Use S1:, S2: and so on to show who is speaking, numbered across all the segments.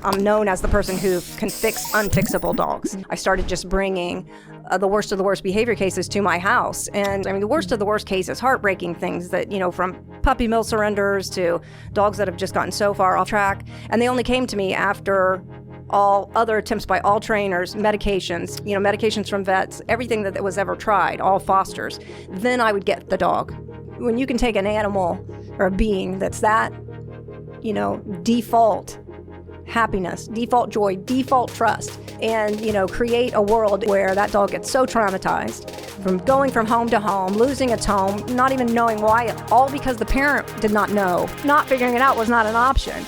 S1: I'm known as the person who can fix unfixable dogs. I started just bringing the worst of the worst behavior cases to my house. And I mean, the worst of the worst cases, heartbreaking things that, from puppy mill surrenders to dogs that have just gotten so far off track. And they only came to me after all other attempts by all trainers, medications, medications from vets, everything that was ever tried, all fosters. Then I would get the dog. When you can take an animal or a being that's that, default happiness, default joy, default trust, and, create a world where that dog gets so traumatized from going from home to home, losing its home, not even knowing why, all because the parent did not know. Not figuring it out was not an option.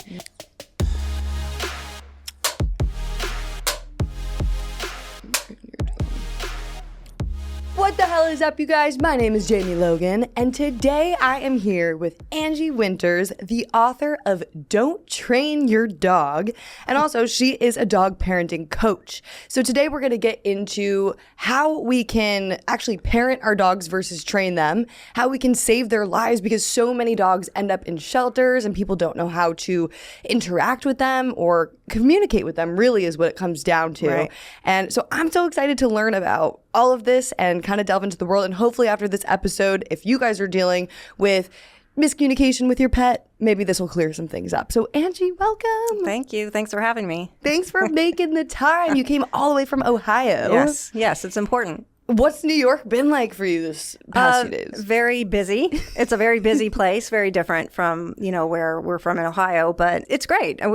S2: What the hell is up, you guys? My name is Jamie Logan, and today I am here with Angie Winters, the author of Don't Train Your Dog, and also she is a dog parenting coach. So today we're going to get into how we can actually parent our dogs versus train them, how we can save their lives because so many dogs end up in shelters and people don't know how to interact with them or communicate with them, really is what it comes down to.
S1: Right.
S2: And so I'm so excited to learn about all of this and kind of delve into the world. And hopefully after this episode, if you guys are dealing with miscommunication with your pet, maybe this will clear some things up. So Angie, welcome.
S1: Thank you. Thanks for having me.
S2: Thanks for making the time. You came all the way from Ohio.
S1: Yes, it's important.
S2: What's New York been like for you this past few days?
S1: Very busy. It's a very busy place, very different from, where we're from in Ohio, but it's great. And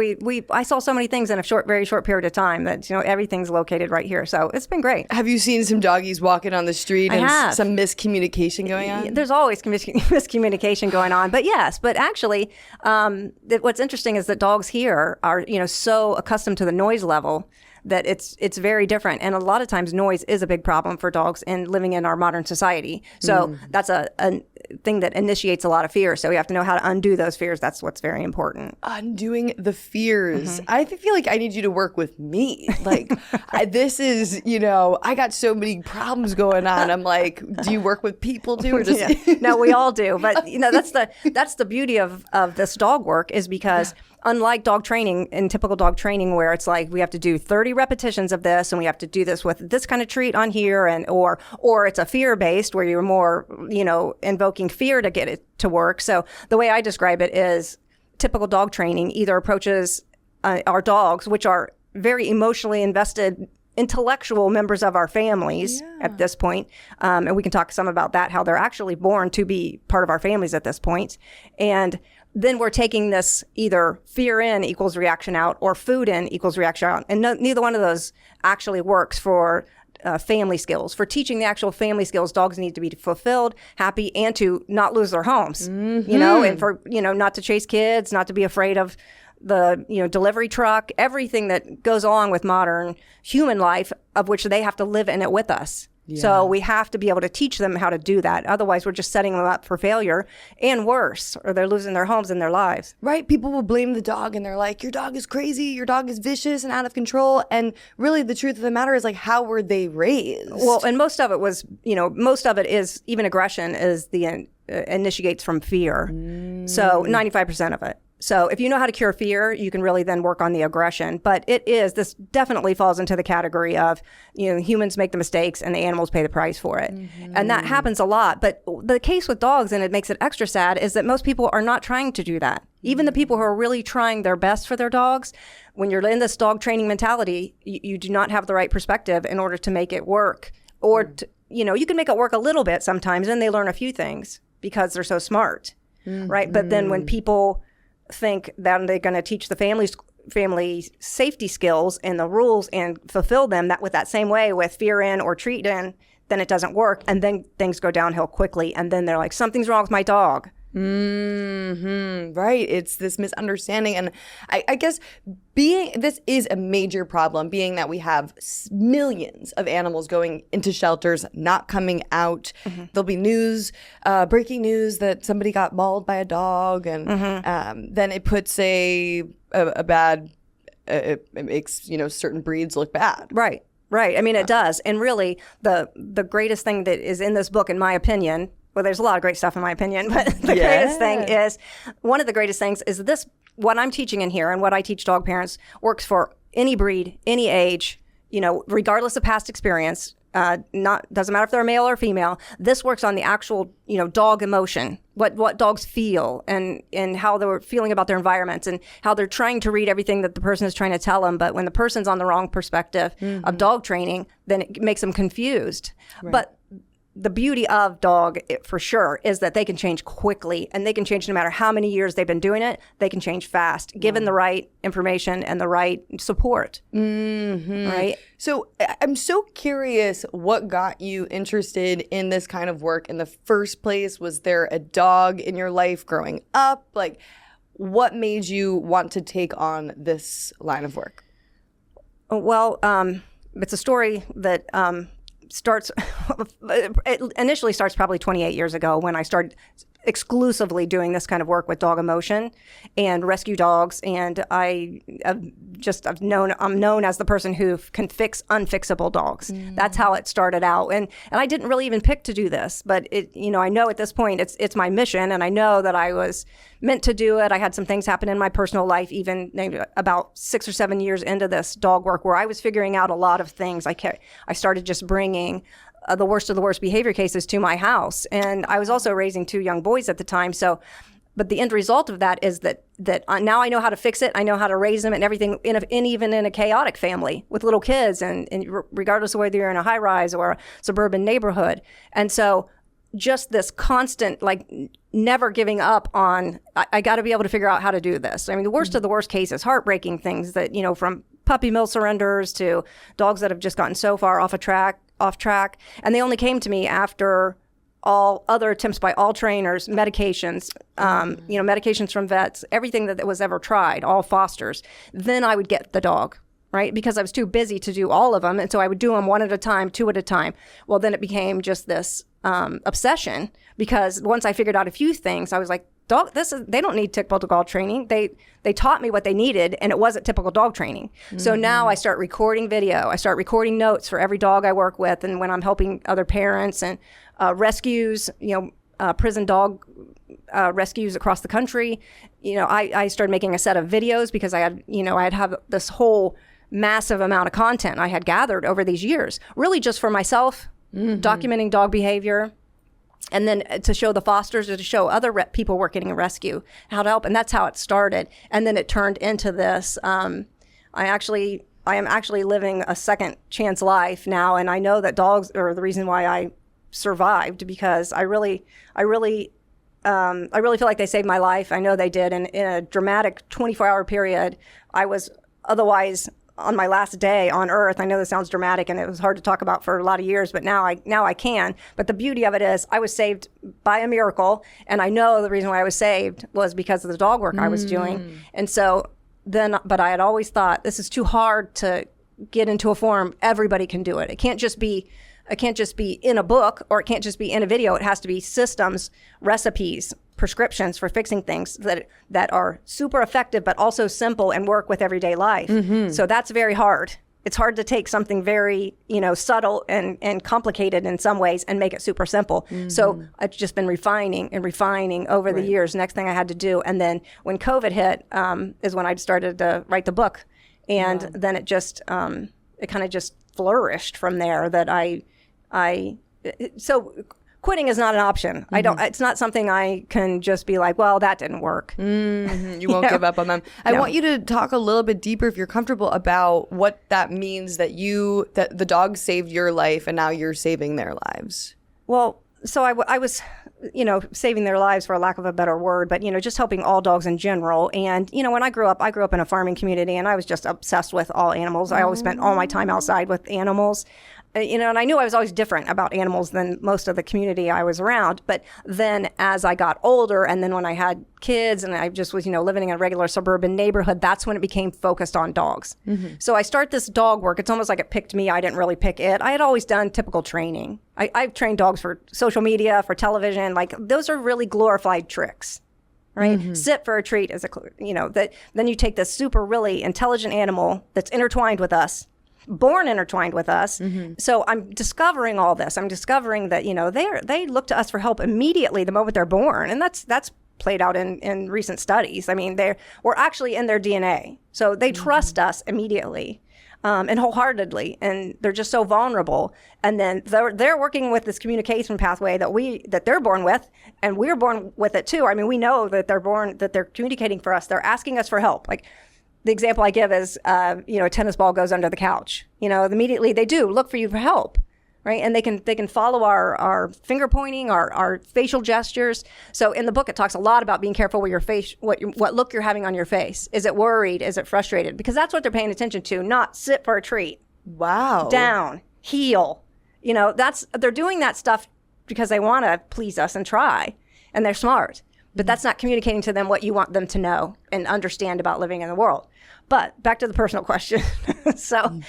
S1: I saw so many things in a very short period of time that, everything's located right here. So it's been great.
S2: Have you seen some doggies walking on the street and some miscommunication going on?
S1: There's always miscommunication going on, but yes. But actually, what's interesting is that dogs here are, so accustomed to the noise level that it's very different. And a lot of times noise is a big problem for dogs in living in our modern society. So that's a thing that initiates a lot of fear. So we have to know how to undo those fears. That's what's very important.
S2: Undoing the fears. I feel like I need you to work with me. Like this is, I got so many problems going on. I'm like, do you work with people too? Or just
S1: No, we all do. But that's the beauty of this dog work is because unlike dog training and typical dog training where it's like we have to do 30 repetitions of this and we have to do this with this kind of treat on here and or it's a fear-based where you're more, invoking fear to get it to work. So the way I describe it is typical dog training either approaches our dogs, which are very emotionally invested intellectual members of our families at this point. And we can talk some about that, how they're actually born to be part of our families at this point. And then we're taking this either fear in equals reaction out or food in equals reaction out. And neither one of those actually works for family skills. For teaching the actual family skills, dogs need to be fulfilled, happy, and to not lose their homes, and for, not to chase kids, not to be afraid of the, delivery truck, everything that goes on with modern human life of which they have to live in it with us. Yeah. So we have to be able to teach them how to do that. Otherwise, we're just setting them up for failure and worse, or they're losing their homes and their lives.
S2: Right. People will blame the dog and they're like, your dog is crazy. Your dog is vicious and out of control. And really the truth of the matter is like, how were they raised?
S1: Well, and most of it was, most of it is even aggression is initiates from fear. So 95% of it. So if you know how to cure fear, you can really then work on the aggression. But this definitely falls into the category of, humans make the mistakes and the animals pay the price for it. And that happens a lot. But the case with dogs, and it makes it extra sad, is that most people are not trying to do that. Even the people who are really trying their best for their dogs, when you're in this dog training mentality, you do not have the right perspective in order to make it work. Or, you can make it work a little bit sometimes, and they learn a few things because they're so smart, right? But then when people think that they're going to teach the family safety skills and the rules and fulfill them with that same way with fear in or treat in, then it doesn't work. And then things go downhill quickly. And then they're like, something's wrong with my dog.
S2: Right. It's this misunderstanding. And I guess this is a major problem, being that we have millions of animals going into shelters, not coming out. There'll be breaking news that somebody got mauled by a dog. And then it puts a bad, it makes, certain breeds look bad.
S1: Right. I mean, it does. And really, the greatest thing that is in this book, in my opinion, well, there's a lot of great stuff in my opinion, but the greatest thing is, one of the greatest things is this, what I'm teaching in here and what I teach dog parents works for any breed, any age, regardless of past experience. Doesn't matter if they're male or female. This works on the actual, dog emotion, what dogs feel and how they're feeling about their environments and how they're trying to read everything that the person is trying to tell them. But when the person's on the wrong perspective of dog training, then it makes them confused. Right. But the beauty of dog, for sure, is that they can change quickly, and they can change no matter how many years they've been doing it. They can change fast, given the right information and the right support. Right?
S2: So I'm so curious, what got you interested in this kind of work in the first place? Was there a dog in your life growing up? Like, what made you want to take on this line of work?
S1: Well, it's a story that it initially starts probably 28 years ago when I started exclusively doing this kind of work with dog emotion and rescue dogs. And I'm known as the person who can fix unfixable dogs. That's how it started out. And I didn't really even pick to do this, but I know at this point it's my mission, and I know that I was meant to do it. I had some things happen in my personal life, even about 6 or 7 years into this dog work, where I was figuring out a lot of things. I started just bringing the worst of the worst behavior cases to my house. And I was also raising 2 young boys at the time. But the end result of that is that now I know how to fix it. I know how to raise them and everything, even in a chaotic family with little kids, and regardless of whether you're in a high rise or a suburban neighborhood. And so just this constant, never giving up on, I got to be able to figure out how to do this. I mean, the worst of the worst cases, heartbreaking things that, from puppy mill surrenders to dogs that have just gotten so far off track. And they only came to me after all other attempts by all trainers, medications, medications from vets, everything that was ever tried, all fosters. Then I would get the dog, right? Because I was too busy to do all of them. And so I would do them 1 at a time, 2 at a time. Well, then it became just this obsession, because once I figured out a few things, I was like, they don't need typical dog training. They taught me what they needed, and it wasn't typical dog training. So now I start recording video. I start recording notes for every dog I work with, and when I'm helping other parents and rescues, prison dog rescues across the country. I started making a set of videos because I'd have this whole massive amount of content I had gathered over these years, really just for myself, documenting dog behavior. And then to show the fosters, or to show other people working in rescue how to help. And that's how it started. And then it turned into this. I am actually living a second chance life now. And I know that dogs are the reason why I survived, because I really feel like they saved my life. I know they did. And in a dramatic 24-hour period, I was otherwise on my last day on earth. I know this sounds dramatic, and it was hard to talk about for a lot of years, but now I can. But the beauty of it is I was saved by a miracle, and I know the reason why I was saved was because of the dog work I was doing. And so but I had always thought, this is too hard to get into a form everybody can do it. It can't just be in a book, or it can't just be in a video. It has to be systems, recipes, prescriptions for fixing things that are super effective, but also simple and work with everyday life. So that's very hard. It's hard to take something very, subtle and complicated in some ways and make it super simple. So I've just been refining over the years. Next thing I had to do. And then when COVID hit, is when I started to write the book. And then it kind of just flourished from there, that so quitting is not an option. It's not something I can just be like, well, that didn't work.
S2: You won't give up on them. I want you to talk a little bit deeper, if you're comfortable, about what that means, that the dog saved your life and now you're saving their lives.
S1: Well, so I was, saving their lives, for lack of a better word, but, just helping all dogs in general. And, when I grew up in a farming community, and I was just obsessed with all animals. I always spent all my time outside with animals. And I knew I was always different about animals than most of the community I was around. But then as I got older, and then when I had kids and I just was, living in a regular suburban neighborhood, that's when it became focused on dogs. So I start this dog work. It's almost like it picked me. I didn't really pick it. I had always done typical training. I've trained dogs for social media, for television. Like, those are really glorified tricks. Right? Sit for a treat then you take this super, really intelligent animal that's intertwined with us, born intertwined with us. So I'm discovering all this. I'm discovering that, they look to us for help immediately the moment they're born. And that's played out in recent studies. I mean, we're actually in their DNA. So they trust us immediately. And wholeheartedly, and they're just so vulnerable. And then they're working with this communication pathway that they're born with, and we're born with it too. I mean, we know that they're communicating for us. They're asking us for help. Like the example I give is, a tennis ball goes under the couch. Immediately they do look for you for help, right? And they can follow our finger pointing, our facial gestures. So in the book, it talks a lot about being careful with your face, what look you're having on your face. Is it worried? Is it frustrated? Because that's what they're paying attention to, not sit for a treat.
S2: Wow.
S1: Down, heel. They're doing that stuff because they want to please us and try, and they're smart. But that's not communicating to them what you want them to know and understand about living in the world. But back to the personal question. So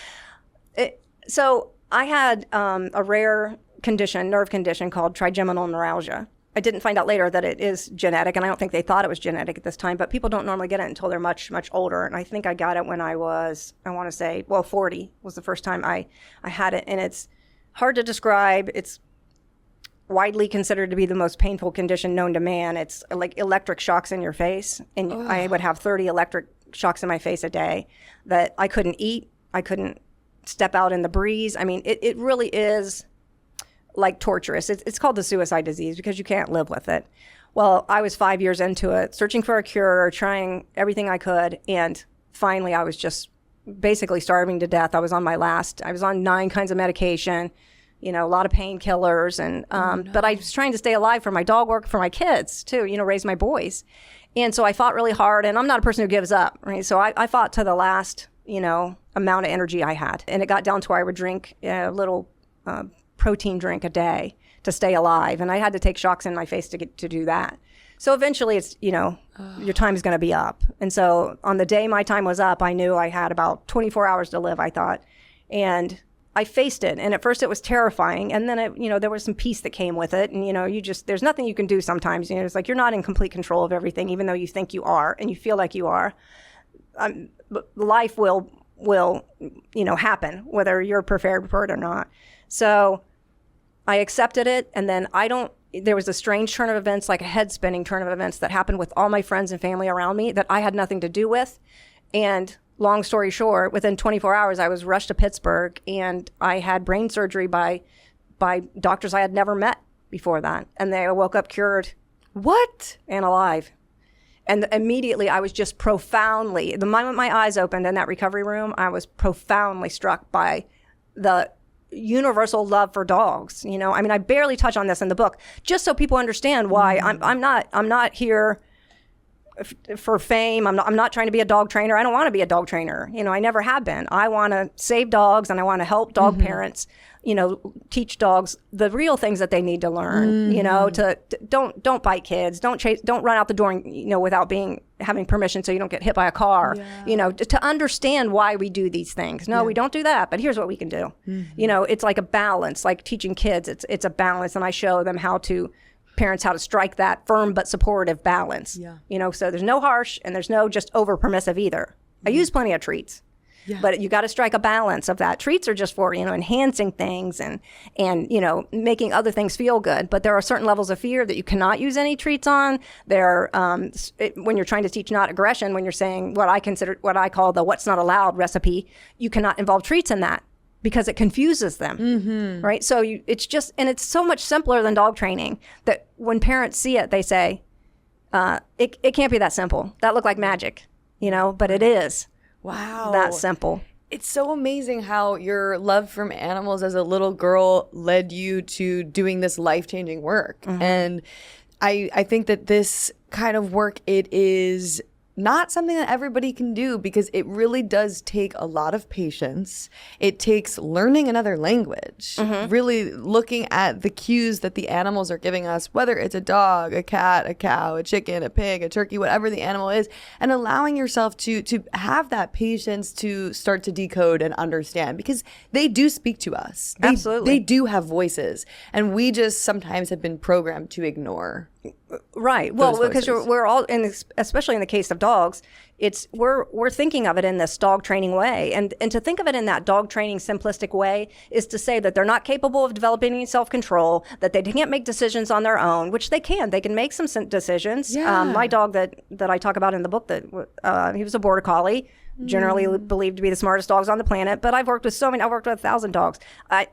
S1: I had a rare nerve condition called trigeminal neuralgia. I didn't find out later that it is genetic, and I don't think they thought it was genetic at this time, but people don't normally get it until they're much, much older. And I think I got it when I was, 40 was the first time I had it. And it's hard to describe. It's widely considered to be the most painful condition known to man. It's like electric shocks in your face. And I would have 30 electric shocks in my face a day that I couldn't eat. I couldn't step out in the breeze. I mean, it really is like torturous. It's called the suicide disease because you can't live with it. Well, I was 5 years into it, searching for a cure, trying everything I could. And finally, I was just basically starving to death. I was on 9 kinds of medication, a lot of painkillers. And, but I was trying to stay alive for my dog work, for my kids too, raise my boys. And so I fought really hard, and I'm not a person who gives up, right? So I fought to the last, amount of energy I had. And it got down to where I would drink a little protein drink a day to stay alive. And I had to take shocks in my face to do that. So eventually it's, your time is going to be up. And so on the day my time was up, I knew I had about 24 hours to live, I thought. And I faced it. And at first it was terrifying. And then, there was some peace that came with it. And, there's nothing you can do sometimes. It's like you're not in complete control of everything, even though you think you are and you feel like you are. Life will happen, whether you're prepared for it or not. So I accepted it. And then there was a strange turn of events, like a head spinning turn of events that happened with all my friends and family around me that I had nothing to do with. And long story short, within 24 hours, I was rushed to Pittsburgh, and I had brain surgery by doctors I had never met before that. And they woke up cured.
S2: What?
S1: And alive. And immediately I was just the moment my eyes opened in that recovery room, I was profoundly struck by the universal love for dogs. I barely touch on this in the book, just so people understand why I'm not here for fame. I'm not trying to be a dog trainer. I don't want to be a dog trainer. I never have been. I want to save dogs, and I want to help dog parents, teach dogs the real things that they need to learn, to don't bite kids, don't run out the door, without having permission so you don't get hit by a car, to understand why we do these things. No, we don't do that, but here's what we can do. It's like a balance, like teaching kids, it's a balance. And I show them parents how to strike that firm but supportive balance. So there's no harsh and there's no just over permissive either. I use plenty of treats, but you got to strike a balance of that. Treats are just for, enhancing things and making other things feel good. But there are certain levels of fear that you cannot use any treats on. When you're trying to teach not aggression, when you're saying what I call the what's not allowed recipe, you cannot involve treats in that, because it confuses them, right? So it's so much simpler than dog training that when parents see it, they say, it can't be that simple. That looked like magic, but it is.
S2: Wow.
S1: That simple.
S2: It's so amazing how your love from animals as a little girl led you to doing this life-changing work. And I think that this kind of work, it is not something that everybody can do, because it really does take a lot of patience. It takes learning another language, really looking at the cues that the animals are giving us, whether it's a dog, a cat, a cow, a chicken, a pig, a turkey, whatever the animal is, and allowing yourself to have that patience to start to decode and understand, because they do speak to us.
S1: Absolutely.
S2: They do have voices, and we just sometimes have been programmed to ignore.
S1: Right. Well,
S2: those
S1: because
S2: voices.
S1: we're all, especially in the case of dogs, we're thinking of it in this dog training way, and to think of it in that dog training simplistic way is to say that they're not capable of developing any self-control, that they can't make decisions on their own, which they can. They can make some decisions.
S2: Yeah.
S1: My dog that I talk about in the book, that he was a border collie. Generally believed to be the smartest dogs on the planet, but I've worked with 1,000 dogs.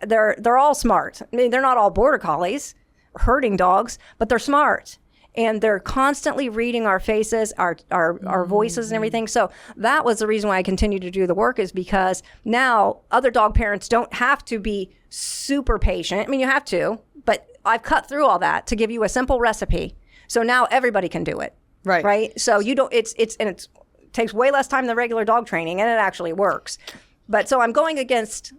S1: They're all smart. I mean, they're not all border collies, herding dogs, but they're smart. And they're constantly reading our faces, our voices and everything. So that was the reason why I continue to do the work, is because now other dog parents don't have to be super patient. I mean, you have to, but I've cut through all that to give you a simple recipe. So now everybody can do it.
S2: Right.
S1: Right. So you don't, it takes way less time than regular dog training, and it actually works. But so I'm going against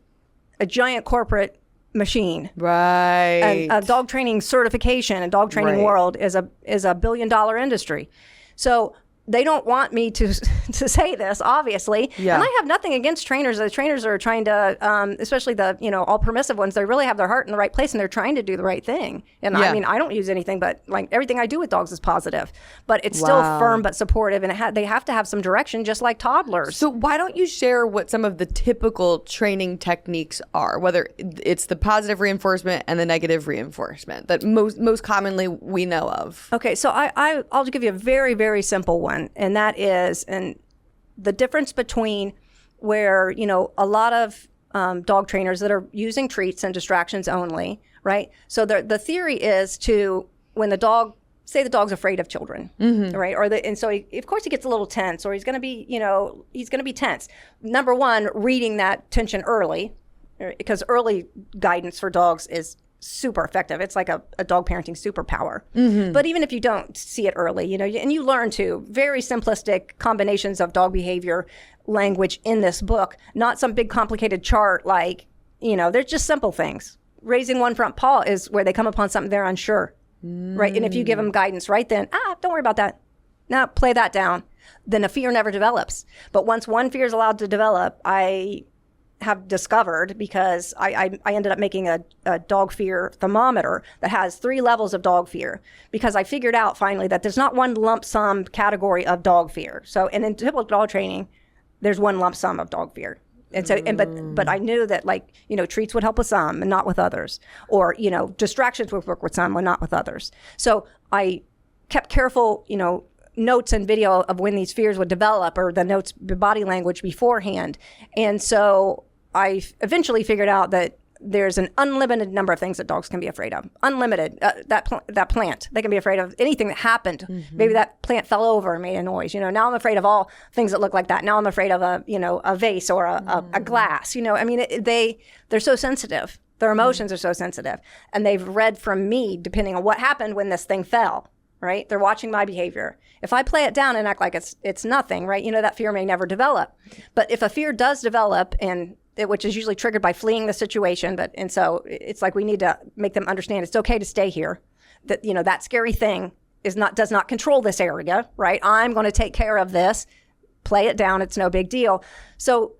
S1: a giant corporate machine.
S2: Right.
S1: And a dog training certification and dog training world is a $1 billion industry. So they don't want me to say this, obviously.
S2: Yeah.
S1: And I have nothing against trainers. The trainers are trying to, especially the, all permissive ones, they really have their heart in the right place and they're trying to do the right thing. And I mean, I don't use anything, but like everything I do with dogs is positive. But it's still firm but supportive, and they have to have some direction, just like toddlers.
S2: So why don't you share what some of the typical training techniques are, whether it's the positive reinforcement and the negative reinforcement that most commonly we know of?
S1: Okay, so I'll give you a very, very simple one. And that is, and the difference between where, a lot of dog trainers that are using treats and distractions only, right? So the theory is when the dog, say the dog's afraid of children, right? And so of course he gets a little tense, or he's going to be, he's going to be tense. Number one, reading that tension early, because early guidance for dogs is super effective. It's like a dog parenting superpower. But even if you don't see it early, and you learn to very simplistic combinations of dog behavior language in this book, not some big complicated chart, like, they're just simple things. Raising one front paw is where they come upon something they're unsure, right? And if you give them guidance right then, don't worry about that. Now play that down. Then a fear never develops. But once one fear is allowed to develop, I have discovered, because I ended up making a dog fear thermometer that has 3 levels of dog fear, because I figured out finally that there's not one lump sum category of dog fear. So, and in typical dog training, there's one lump sum of dog fear. And so, but I knew that, like, treats would help with some and not with others, or, distractions would work with some and not with others. So I kept careful, notes and video of when these fears would develop, or the notes, body language beforehand. And so I eventually figured out that there's an unlimited number of things that dogs can be afraid of. Unlimited. That plant, they can be afraid of anything that happened. Maybe that plant fell over and made a noise. Now I'm afraid of all things that look like that. Now I'm afraid of a vase or a glass. I mean, they're so sensitive. Their emotions are so sensitive. And they've read from me, depending on what happened when this thing fell. Right? They're watching my behavior. If I play it down and act like it's nothing, right? That fear may never develop. But if a fear does develop, which is usually triggered by fleeing the situation, and so it's like we need to make them understand it's okay to stay here. That that scary thing does not control this area, right? I'm going to take care of this. Play it down. It's no big deal. So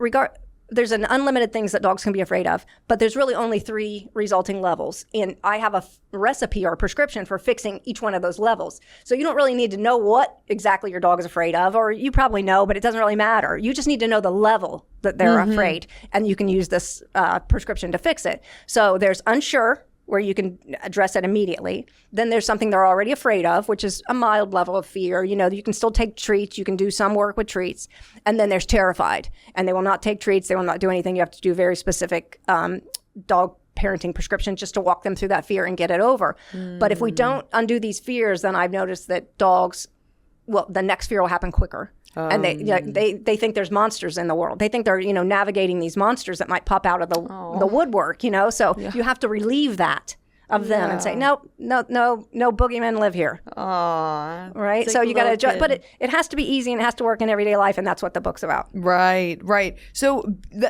S1: there's an unlimited things that dogs can be afraid of, but there's really only 3 resulting levels. And I have a recipe or a prescription for fixing each one of those levels. So you don't really need to know what exactly your dog is afraid of, or you probably know, but it doesn't really matter. You just need to know the level that they're afraid, and you can use this prescription to fix it. So there's unsure, where you can address it immediately. Then there's something they're already afraid of, which is a mild level of fear. You can still take treats. You can do some work with treats. And then there's terrified, and they will not take treats. They will not do anything. You have to do very specific dog parenting prescriptions just to walk them through that fear and get it over. But if we don't undo these fears, then I've noticed that dogs, the next fear will happen quicker. And they think there's monsters in the world. They think they're, navigating these monsters that might pop out of the woodwork, So you have to relieve that of them and say, no boogeymen live here.
S2: Aww.
S1: Right? So you got to adjust, but it has to be easy, and it has to work in everyday life, and that's what the book's about.
S2: Right. So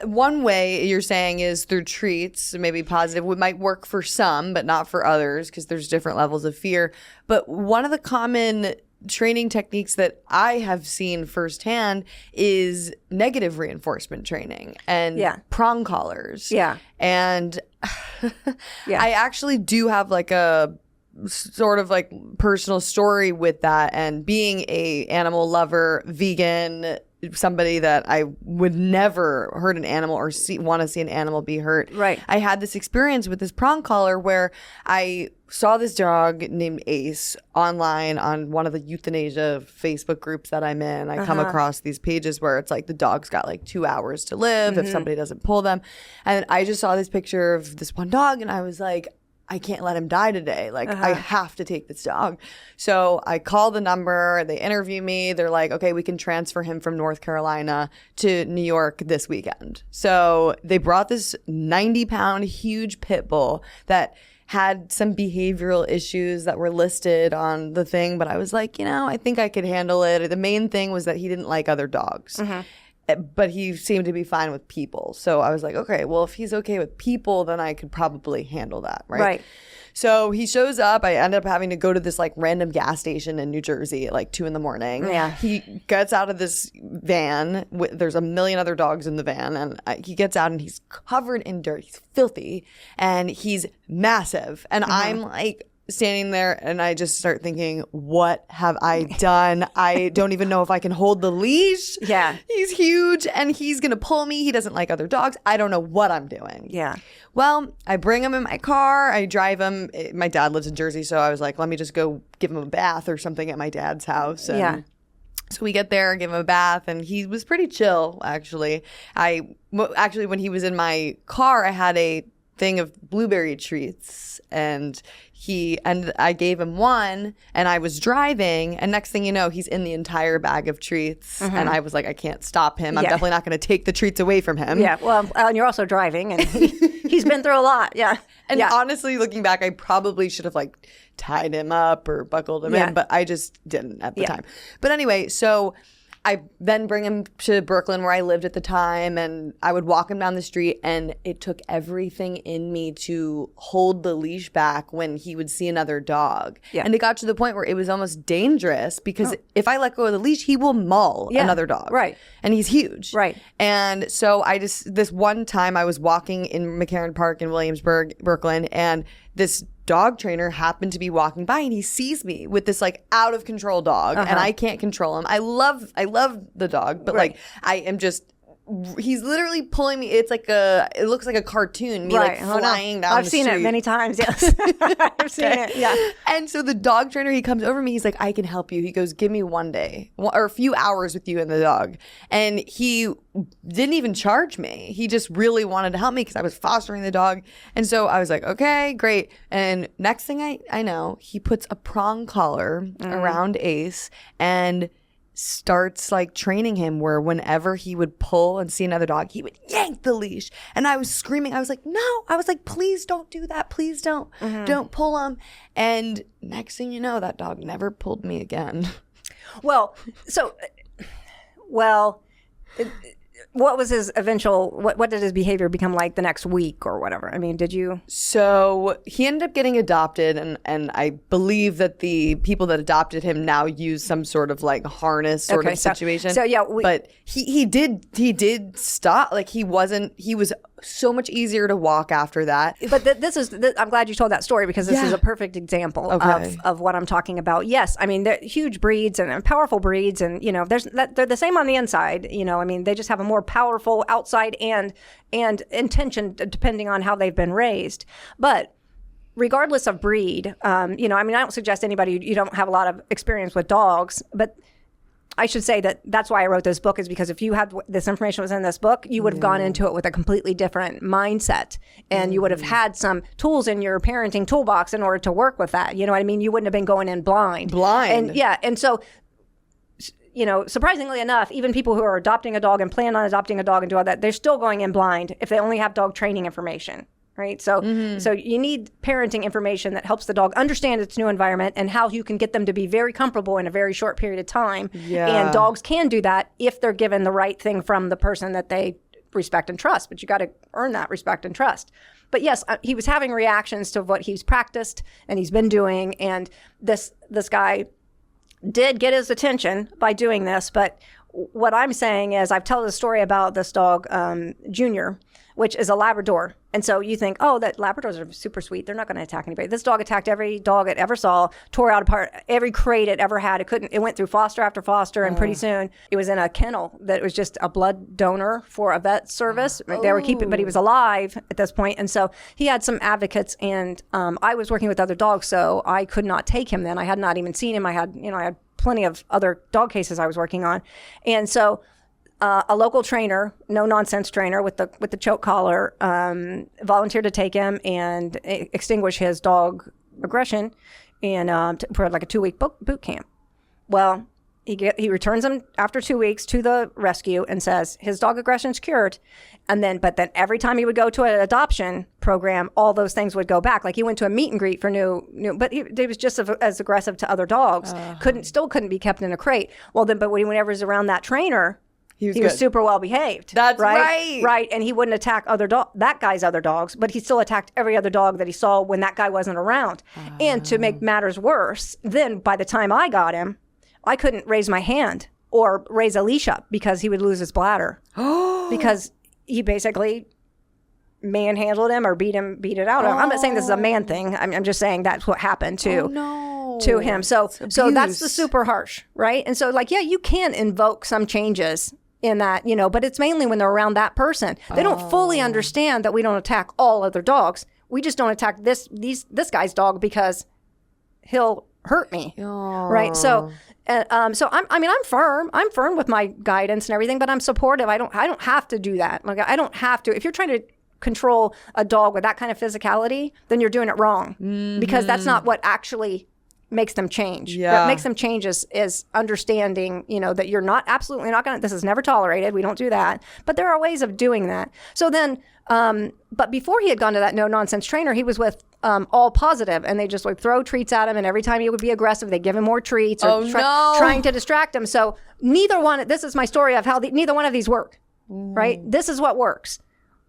S2: one way you're saying is through treats, maybe positive, it might work for some, but not for others, because there's different levels of fear. But one of the common training techniques that I have seen firsthand is negative reinforcement training and prong collars.
S1: Yeah.
S2: And I actually do have like a sort of like personal story with that, and being a animal lover, vegan, somebody that I would never hurt an animal or want to see an animal be hurt.
S1: Right.
S2: I had this experience with this prong collar where I saw this dog named Ace online on one of the euthanasia Facebook groups that I'm in. I come across these pages where it's like the dog's got like 2 hours to live if somebody doesn't pull them. And I just saw this picture of this one dog and I was like, I can't let him die today. Like, I have to take this dog. So I call the number. They interview me. They're like, okay, we can transfer him from North Carolina to New York this weekend. So they brought this 90-pound huge pit bull that had some behavioral issues that were listed on the thing. But I was like, I think I could handle it. The main thing was that he didn't like other dogs. But he seemed to be fine with people. So I was like, okay, well, if he's okay with people, then I could probably handle that, right?
S1: Right.
S2: So he shows up. I end up having to go to this like random gas station in New Jersey at like 2 a.m.
S1: Yeah.
S2: He gets out of this van. There's a million other dogs in the van. And he gets out and he's covered in dirt. He's filthy. And he's massive. And I'm like standing there and I just start thinking, what have I done? I don't even know if I can hold the leash.
S1: Yeah.
S2: He's huge and he's going to pull me. He doesn't like other dogs. I don't know what I'm doing.
S1: Yeah.
S2: Well, I bring him in my car. I drive him. My dad lives in Jersey, so I was like, let me just go give him a bath or something at my dad's house. And so we get there, give him a bath, and he was pretty chill, actually. Actually, when he was in my car, I had a thing of blueberry treats, and I gave him one, and I was driving, and next thing you know, he's in the entire bag of treats, and I was like, I can't stop him. I'm definitely not going to take the treats away from him.
S1: Yeah, well, and you're also driving, and he's been through a lot. Yeah.
S2: And honestly, looking back, I probably should have like tied him up or buckled him in, but I just didn't at the time. But anyway, so I then bring him to Brooklyn where I lived at the time, and I would walk him down the street, and it took everything in me to hold the leash back when he would see another dog. Yeah. And it got to the point where it was almost dangerous because if I let go of the leash, he will maul another dog.
S1: Right.
S2: And he's huge.
S1: Right.
S2: And so this one time I was walking in McCarran Park in Williamsburg, Brooklyn, and this dog trainer happened to be walking by and he sees me with this like out of control dog and I can't control him. I love the dog, but like I am just he's literally pulling me. It's like it looks like a cartoon, me like flying down
S1: I've
S2: the
S1: seen
S2: street.
S1: it many times, yes. I've seen it, yeah.
S2: And so the dog trainer, he comes over to me, he's like, I can help you. He goes, give me one day or a few hours with you and the dog. And he didn't even charge me. He just really wanted to help me because I was fostering the dog. And so I was like, okay, great. And next thing I know, he puts a prong collar around Ace and starts like training him where whenever he would pull and see another dog, he would yank the leash. And I was screaming. I was like, no. I was like, please don't do that. Please don't. Don't pull him. And next thing you know, that dog never pulled me again.
S1: Well, what was his eventual, what did his behavior become like the next week or whatever? I mean, did you?
S2: So he ended up getting adopted, and I believe that the people that adopted him now use some sort of like harness sort of situation.
S1: So yeah,
S2: but he did stop. Like he was so much easier to walk after that.
S1: But I'm glad you told that story because this is a perfect example of what I'm talking about. Yes, I mean, they're huge breeds and powerful breeds, and they're the same on the inside. I mean, they just have a more powerful outside and intention depending on how they've been raised. But regardless of breed, I mean, I don't suggest anybody, you don't have a lot of experience with dogs, but I should say that's why I wrote this book, is because if you had this information was in this book, you would have gone into it with a completely different mindset, and you would have had some tools in your parenting toolbox in order to work with that. You know what I mean? You wouldn't have been going in blind. And so, surprisingly enough, even people who are adopting a dog and plan on adopting a dog and do all that, they're still going in blind if they only have dog training information. Right. So you need parenting information that helps the dog understand its new environment and how you can get them to be very comfortable in a very short period of time. Yeah. And dogs can do that if they're given the right thing from the person that they respect and trust. But you got to earn that respect and trust. But yes, he was having reactions to what he's practiced and he's been doing. And this guy did get his attention by doing this. But what I'm saying is I've told a story about this dog, Junior, which is a Labrador. And so you think, oh, that Labradors are super sweet. They're not going to attack anybody. This dog attacked every dog it ever saw, tore out apart every crate it ever had. It went through foster after foster, and pretty soon it was in a kennel that was just a blood donor for a vet service. They were keeping, but he was alive at this point. And so he had some advocates, and I was working with other dogs, so I could not take him then. I had not even seen him. I had plenty of other dog cases I was working on. And so a local trainer, no nonsense trainer with the choke collar, volunteered to take him and extinguish his dog aggression and for like a 2-week boot camp. Well, he returns him after 2 weeks to the rescue and says his dog aggression's cured. But then every time he would go to an adoption program, all those things would go back. Like he went to a meet and greet for new, but he was just as aggressive to other dogs. Couldn't be kept in a crate. Well, but whenever he was around that trainer, he was super well behaved.
S2: That's right.
S1: Right. And he wouldn't attack that guy's other dogs, but he still attacked every other dog that he saw when that guy wasn't around. And to make matters worse, then by the time I got him, I couldn't raise my hand or raise a leash up because he would lose his bladder. Because he basically manhandled him or beat it out. I'm not saying this is a man thing. I'm just saying that's what happened to him. So that's the super harsh, right? And so you can invoke some changes in that, but it's mainly when they're around that person. They don't fully understand that we don't attack all other dogs. We just don't attack this guy's dog because he'll hurt me, right? So I'm firm. I'm firm with my guidance and everything, but I'm supportive. I don't have to do that. Like I don't have to. If you're trying to control a dog with that kind of physicality, then you're doing it wrong because that's not what actually makes them change. What makes them change is understanding, that you're absolutely not going to, this is never tolerated. We don't do that. But there are ways of doing that. So then, but before he had gone to that no nonsense trainer, he was with All Positive, and they just would throw treats at him, and every time he would be aggressive, they give him more treats or trying to distract him. So this is my story of how neither one of these work, right? This is what works.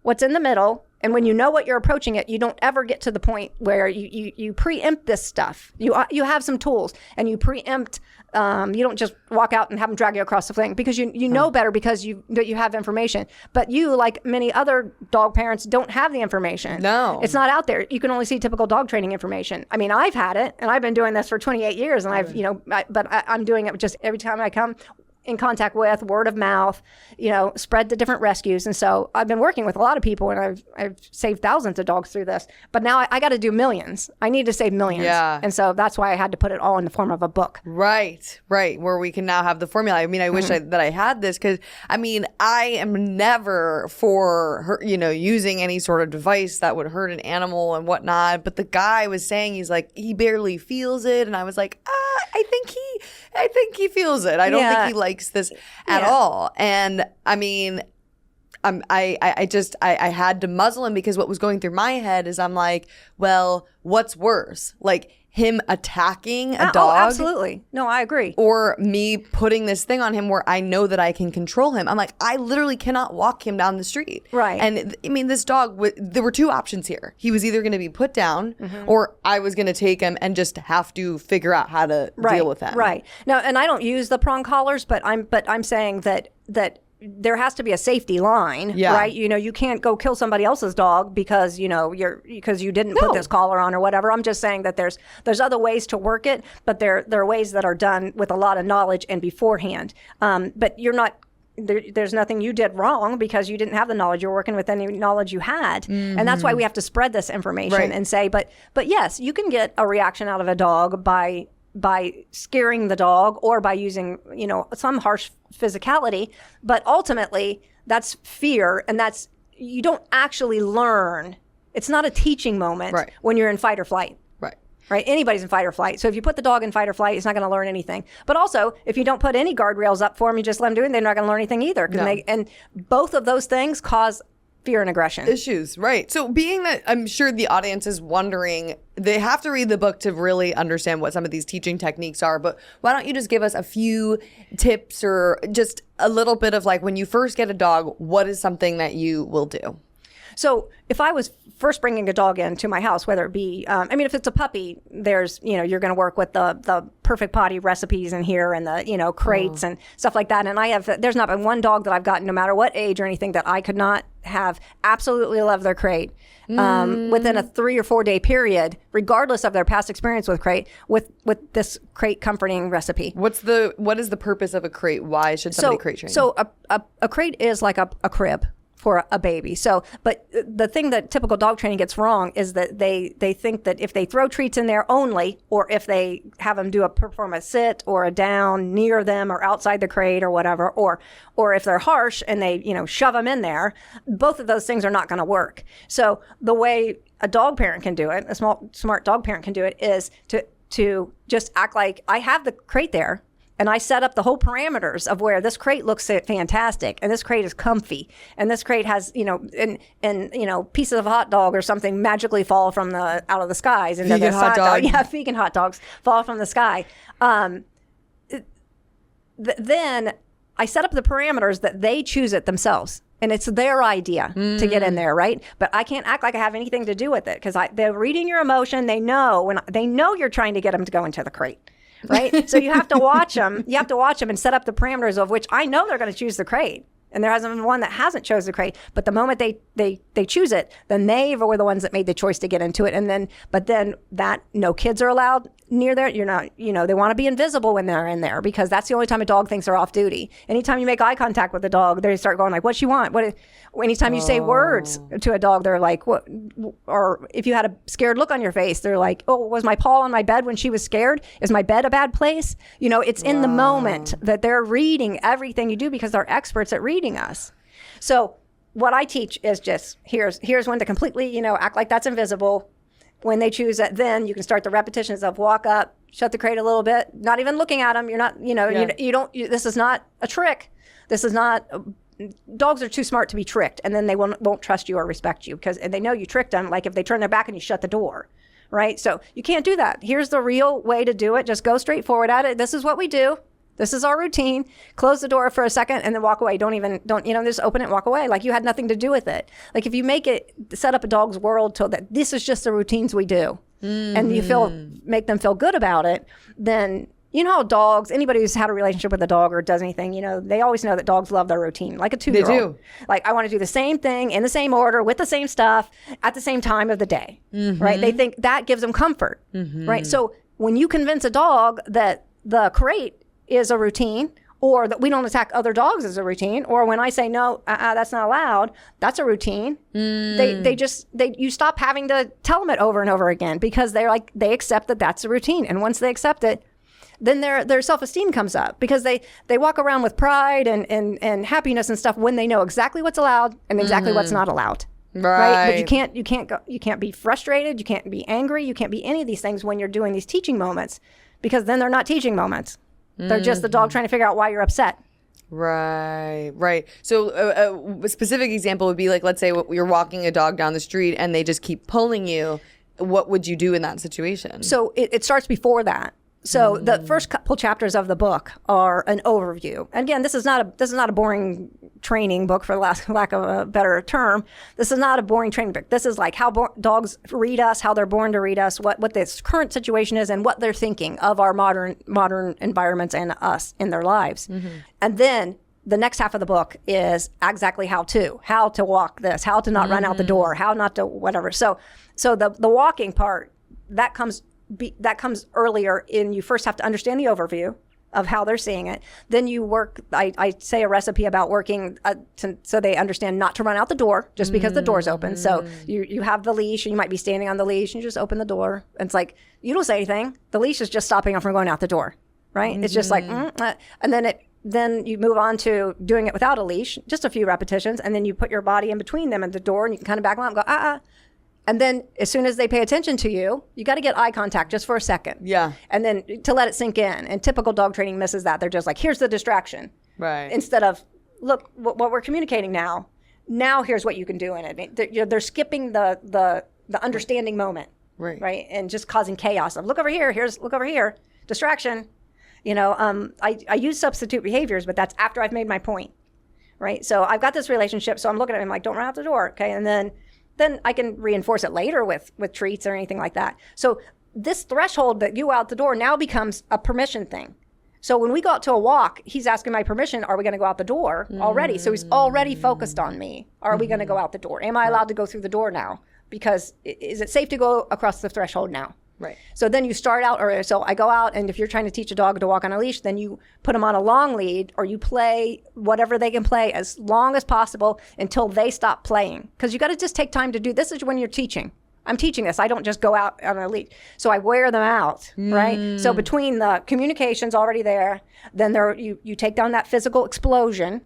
S1: What's in the middle. And when you know what you're approaching it, you don't ever get to the point where you preempt this stuff. You have some tools, and you preempt. You don't just walk out and have them drag you across the thing because you know better because you have information. But you, like many other dog parents, don't have the information.
S2: No,
S1: it's not out there. You can only see typical dog training information. I mean, I've had it, and I've been doing this for 28 years, and I'm doing it just every time I come in contact with, word of mouth, spread to different rescues. And so I've been working with a lot of people, and I've saved thousands of dogs through this. But now I got to do millions. I need to save millions.
S2: Yeah.
S1: And so that's why I had to put it all in the form of a book.
S2: Right. Where we can now have the formula. I mean, I wish that I had this because, I am never for using any sort of device that would hurt an animal and whatnot. But the guy was saying, he's like, he barely feels it. And I was like, I think he feels it. I don't think he likes this at all. And I had to muzzle him because what was going through my head is I'm like, well, what's worse? Like him attacking a dog?
S1: Oh, absolutely. No, I agree.
S2: Or me putting this thing on him where I know that I can control him. I'm like, I literally cannot walk him down the street.
S1: Right.
S2: And this dog, there were two options here. He was either going to be put down or I was going to take him and just have to figure out how to deal with him.
S1: Right. Now, and I don't use the prong collars, but I'm saying that there has to be a safety line, right? You can't go kill somebody else's dog because you didn't put this collar on or whatever. I'm just saying that there's other ways to work it, but there are ways that are done with a lot of knowledge and beforehand. But you're not. There's nothing you did wrong because you didn't have the knowledge. You're working with any knowledge you had, and that's why we have to spread this information and say. But yes, you can get a reaction out of a dog by scaring the dog or by using, some harsh physicality. But ultimately, that's fear, and you don't actually learn. It's not a teaching moment when you're in fight or flight. Right? Anybody's in fight or flight. So if you put the dog in fight or flight, it's not going to learn anything. But also, if you don't put any guardrails up for them, you just let them do it, they're not going to learn anything either. And both of those things cause fear and aggression.
S2: Issues, right. So being that I'm sure the audience is wondering, they have to read the book to really understand what some of these teaching techniques are, but why don't you just give us a few tips or just a little bit of when you first get a dog, what is something that you will do?
S1: So if I was first bringing a dog into my house, whether it be, if it's a puppy, there's, you're going to work with the perfect potty recipes in here and the, crates and stuff like that. And there's not been one dog that I've gotten, no matter what age or anything, that I could not have absolutely loved their crate within a 3 or 4 day period, regardless of their past experience with crate, with this crate comforting recipe.
S2: What is the purpose of a crate? Why should somebody crate train?
S1: So a crate is like a crib for a baby. So, but the thing that typical dog training gets wrong is that they think that if they throw treats in there only, or if they have them perform a sit or a down near them or outside the crate or whatever, or if they're harsh and they, shove them in there, both of those things are not going to work. So the way a dog parent can do it, a smart dog parent can do it, is to just act like I have the crate there. And I set up the whole parameters of where this crate looks fantastic, and this crate is comfy, and this crate has, pieces of hot dog or something magically fall from out of the skies into
S2: vegan hot dog.
S1: Yeah, vegan hot dogs fall from the sky. Then I set up the parameters that they choose it themselves. And it's their idea to get in there, right? But I can't act like I have anything to do with it, because they're reading your emotion. They know you're trying to get them to go into the crate. Right? So you have to watch them. You have to watch them and set up the parameters of which I know they're going to choose the crate. And there hasn't been one that hasn't chose the crate. But the moment they choose it, then they were the ones that made the choice to get into it. But then that no kids are allowed near there. You're not, they want to be invisible when they're in there, because that's the only time a dog thinks they're off duty. Anytime you make eye contact with the dog, they start going like, "What you want?" Anytime you say words to a dog, they're like, "What?" Or if you had a scared look on your face, they're like, "Oh, was my paw on my bed when she was scared? Is my bed a bad place?" It's in the moment that they're reading everything you do, because they're experts at reading us. So what I teach is just here's when to completely, act like that's invisible. When they choose it, then you can start the repetitions of walk up, shut the crate a little bit, not even looking at them. You're not, this is not a trick. This is not, dogs are too smart to be tricked, and then they won't trust you or respect you, and they know you tricked them, like if they turn their back and you shut the door, right? So you can't do that. Here's the real way to do it. Just go straight forward at it. This is what we do. This is our routine. Close the door for a second and then walk away. Don't just open it and walk away. Like you had nothing to do with it. Like if you set up a dog's world so that this is just the routines we do, and you make them feel good about it, then how dogs, anybody who's had a relationship with a dog or does anything, they always know that dogs love their routine, like a 2-year-old.
S2: They do.
S1: Like, I want to do the same thing in the same order with the same stuff at the same time of the day, right? They think that gives them comfort, right? So when you convince a dog that the crate is a routine, or that we don't attack other dogs as a routine, or when I say no, that's not allowed, that's a routine. You stop having to tell them it over and over again, because they accept that that's a routine. And once they accept it, then their self-esteem comes up, because they walk around with pride and happiness and stuff when they know exactly what's allowed and exactly what's not allowed. Right. But you can't be frustrated, you can't be angry, you can't be any of these things when you're doing these teaching moments, because then they're not teaching moments. They're just the dog trying to figure out why you're upset.
S2: Right. So a specific example would be like, let's say you're walking a dog down the street and they just keep pulling you. What would you do in that situation?
S1: So it starts before that. So the first couple chapters of the book are an overview. And again, this is not a boring training book, for lack of a better term. This is not a boring training book. This is like how dogs read us, how they're born to read us, what this current situation is, and what they're thinking of our modern environments and us in their lives. And then the next half of the book is exactly how to walk this, how to not run out the door, how not to whatever. So the walking part, that comes earlier in. You first have to understand the overview of how they're seeing it. Then you work, I say a recipe about working so they understand not to run out the door just because the door's open. So you have the leash, and you might be standing on the leash, and you just open the door. And it's like, you don't say anything. The leash is just stopping them from going out the door, right? It's just like, and then you move on to doing it without a leash, just a few repetitions, and then you put your body in between them and the door, and you can kind of back them up and go, And then as soon as they pay attention to you, you got to get eye contact just for a second.
S2: Yeah.
S1: And then to let it sink in. And typical dog training misses that. They're just like, here's the distraction.
S2: Right.
S1: Instead of, look, what we're communicating now. Now here's what you can do in it. They're skipping the understanding moment.
S2: Right.
S1: Right. And just causing chaos of look over here. Look over here. Distraction. I use substitute behaviors, but that's after I've made my point. Right. So I've got this relationship. So I'm looking at him like, don't run out the door. Okay. And then then I can reinforce it later with treats or anything like that. So this threshold that you out the door now becomes a permission thing. So when we go out to a walk, he's asking my permission, are we going to go out the door already? So he's already focused on me. Are we going to go out the door? Am I allowed to go through the door now? Because is it safe to go across the threshold now?
S2: Right.
S1: So then you start out, or so I go out, and if you're trying to teach a dog to walk on a leash, then you put them on a long lead, or you play whatever they can play as long as possible until they stop playing. Because you got to just take time to do this. Is when you're teaching. I'm teaching this. I don't just go out on a lead. So I wear them out, right? So between the communication's already there, then you take down that physical explosion,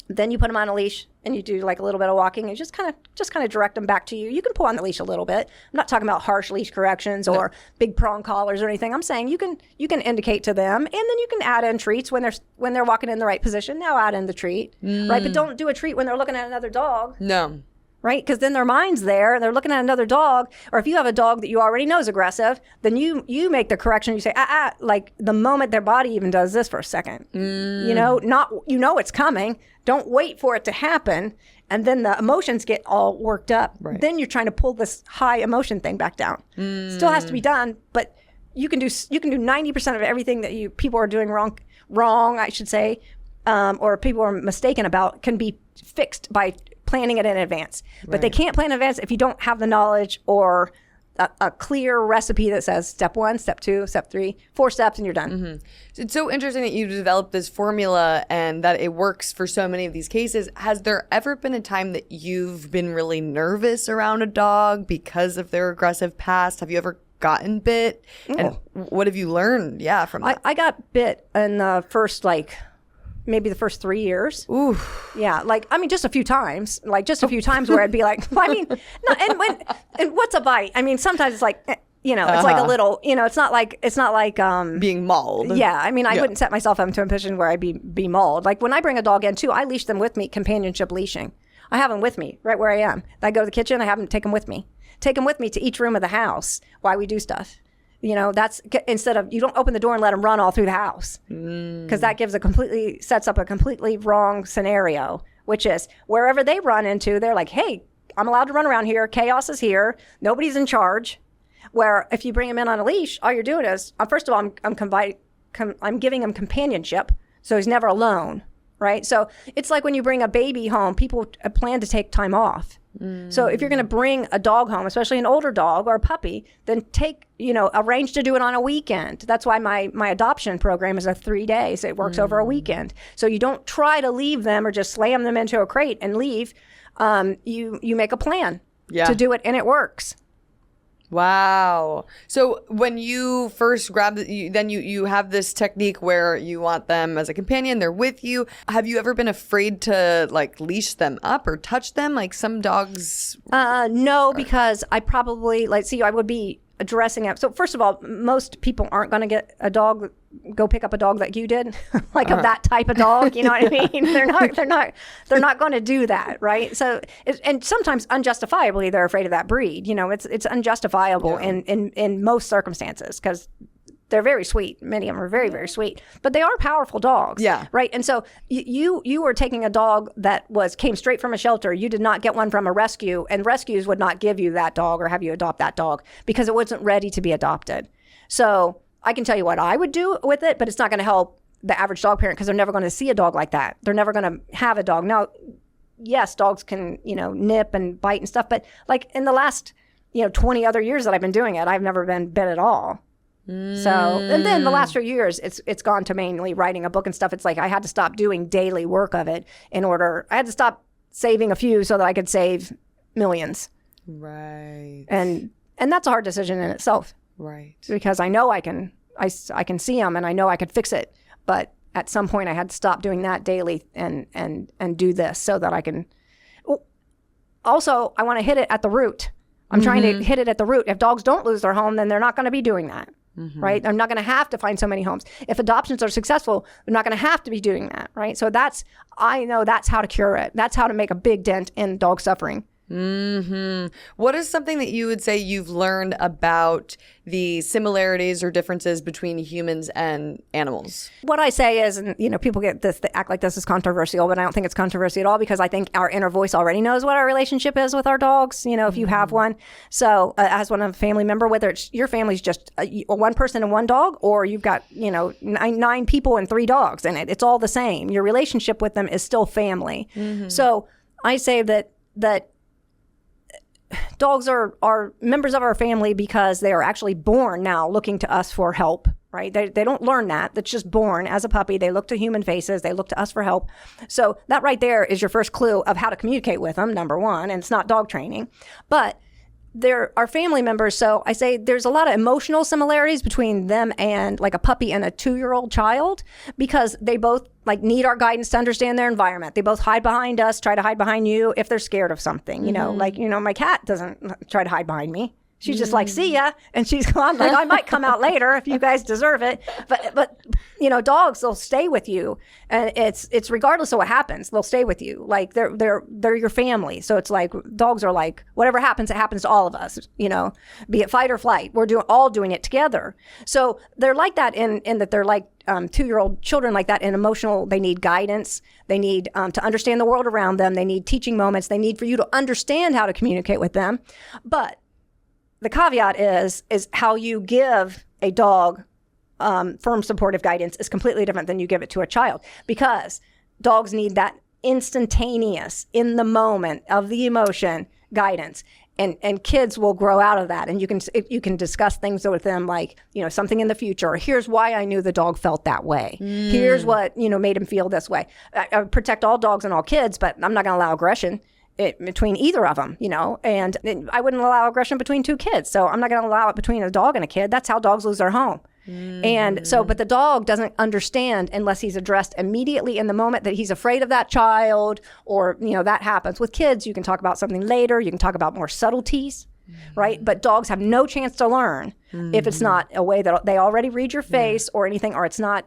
S1: then you put them on a leash and you do like a little bit of walking and just kind of direct them back to you. You can pull on the leash a little bit. I'm not talking about harsh leash corrections or big prong collars or anything. I'm saying you can indicate to them, and then you can add in treats when they're walking in the right position. Now add in the treat, right? But don't do a treat when they're looking at another dog.
S2: No.
S1: Right? Because then their mind's there and they're looking at another dog. Or if you have a dog that you already know is aggressive, then you make the correction. You say, like the moment their body even does this for a second. You know it's coming. Don't wait for it to happen. And then the emotions get all worked up.
S2: Right.
S1: Then you're trying to pull this high emotion thing back down. Still has to be done, but you can do 90% of everything that people are doing wrong, I should say, or people are mistaken about, can be fixed by planning it in advance. But they can't plan in advance if you don't have the knowledge or a clear recipe that says step 1, step 2, step 3, 4 steps, and you're done.
S2: It's so interesting that you developed this formula and that it works for so many of these cases. Has there ever been a time that you've been really nervous around a dog because of their aggressive past? Have you ever gotten bit? And what have you learned from that?
S1: I got bit in the first, maybe the first 3 years.
S2: Ooh.
S1: Yeah, just a few times. Where I'd be like, no, and what's a bite? I mean, sometimes it's like, it's like a little, it's not like
S2: being mauled.
S1: Yeah, I mean, I wouldn't set myself up into a position where I'd be mauled. Like when I bring a dog in too, I leash them with me, companionship leashing. I have them with me right where I am. I go to the kitchen, I have them take them with me. Take them with me to each room of the house while we do stuff. That's instead of, you don't open the door and let them run all through the house, because that sets up a completely wrong scenario, which is wherever they run into, they're like, hey, I'm allowed to run around here. Chaos is here. Nobody's in charge. Where if you bring them in on a leash, all you're doing is, first of all, I'm giving him companionship. So he's never alone, right? So it's like when you bring a baby home, people plan to take time off. So if you're going to bring a dog home, especially an older dog or a puppy, then arrange to do it on a weekend. That's why my adoption program is 3 days. It works over a weekend. So you don't try to leave them or just slam them into a crate and leave. You make a plan to do it, and it works.
S2: Wow. So when you first grab it, then you have this technique where you want them as a companion. They're with you. Have you ever been afraid to leash them up or touch them like some dogs?
S1: No, because I probably I would be addressing it. So first of all, most people aren't going to go pick up a dog like you did, of that type of dog. You know what I mean? They're not going to do that, right? So, and sometimes unjustifiably, they're afraid of that breed. It's unjustifiable in most circumstances, because they're very sweet. Many of them are very, very sweet, but they are powerful dogs.
S2: Yeah.
S1: Right. And so you were taking a dog that came straight from a shelter. You did not get one from a rescue, and rescues would not give you that dog or have you adopt that dog because it wasn't ready to be adopted. So I can tell you what I would do with it, but it's not going to help the average dog parent, because they're never going to see a dog like that. They're never going to have a dog. Now, yes, dogs can, nip and bite and stuff, but in the last, 20 other years that I've been doing it, I've never been bit at all. So, and then the last few years, it's gone to mainly writing a book and stuff. It's like I had to stop doing daily work of it I had to stop saving a few so that I could save millions.
S2: Right.
S1: And that's a hard decision in itself.
S2: Right.
S1: Because I know I can see them and I know I could fix it. But at some point I had to stop doing that daily and do this so that I can. Also, I want to hit it at the root. I'm trying to hit it at the root. If dogs don't lose their home, then they're not going to be doing that. Right? They're not going to have to find so many homes. If adoptions are successful, they're not going to have to be doing that. Right? So I know that's how to cure it. That's how to make a big dent in dog suffering.
S2: What is something that you would say you've learned about the similarities or differences between humans and animals?
S1: What I say is, and people get this, they act like this is controversial, but I don't think it's controversial at all, because I think our inner voice already knows what our relationship is with our dogs, if you have one. So as one of a family member, whether it's your family's just one person and one dog, or you've got, nine people and 3 dogs, and it's all the same. Your relationship with them is still family. So I say that dogs are members of our family because they are actually born now looking to us for help, right? They don't learn that. That's just born as a puppy. They look to human faces. They look to us for help. So that right there is your first clue of how to communicate with them, number one, and it's not dog training. But they're our family members. So I say there's a lot of emotional similarities between them and like a puppy and a 2-year-old child, because they both need our guidance to understand their environment. They both hide behind us, try to hide behind you if they're scared of something. My cat doesn't try to hide behind me. She's just like, see ya. And she's gone. I might come out later if you guys deserve it. But dogs, they'll stay with you. And it's regardless of what happens, they'll stay with you. Like they're your family. So it's like dogs are like, whatever happens, it happens to all of us, be it fight or flight. We're all doing it together. So they're like that in that they're like 2-year-old children like that in emotional. They need guidance. They need to understand the world around them. They need teaching moments. They need for you to understand how to communicate with them. But the caveat is how you give a dog firm, supportive guidance is completely different than you give it to a child, because dogs need that instantaneous, in the moment of the emotion guidance. And kids will grow out of that. And you can discuss things with them like, something in the future. Or here's why I knew the dog felt that way. Here's what, made him feel this way. I protect all dogs and all kids, but I'm not going to allow aggression between either of them, and I wouldn't allow aggression between 2 kids. So I'm not going to allow it between a dog and a kid. That's how dogs lose their home. And so, but the dog doesn't understand unless he's addressed immediately in the moment that he's afraid of that child, or, that happens. With kids, you can talk about something later. You can talk about more subtleties, right? But dogs have no chance to learn if it's not a way that they already read your face or anything, or it's not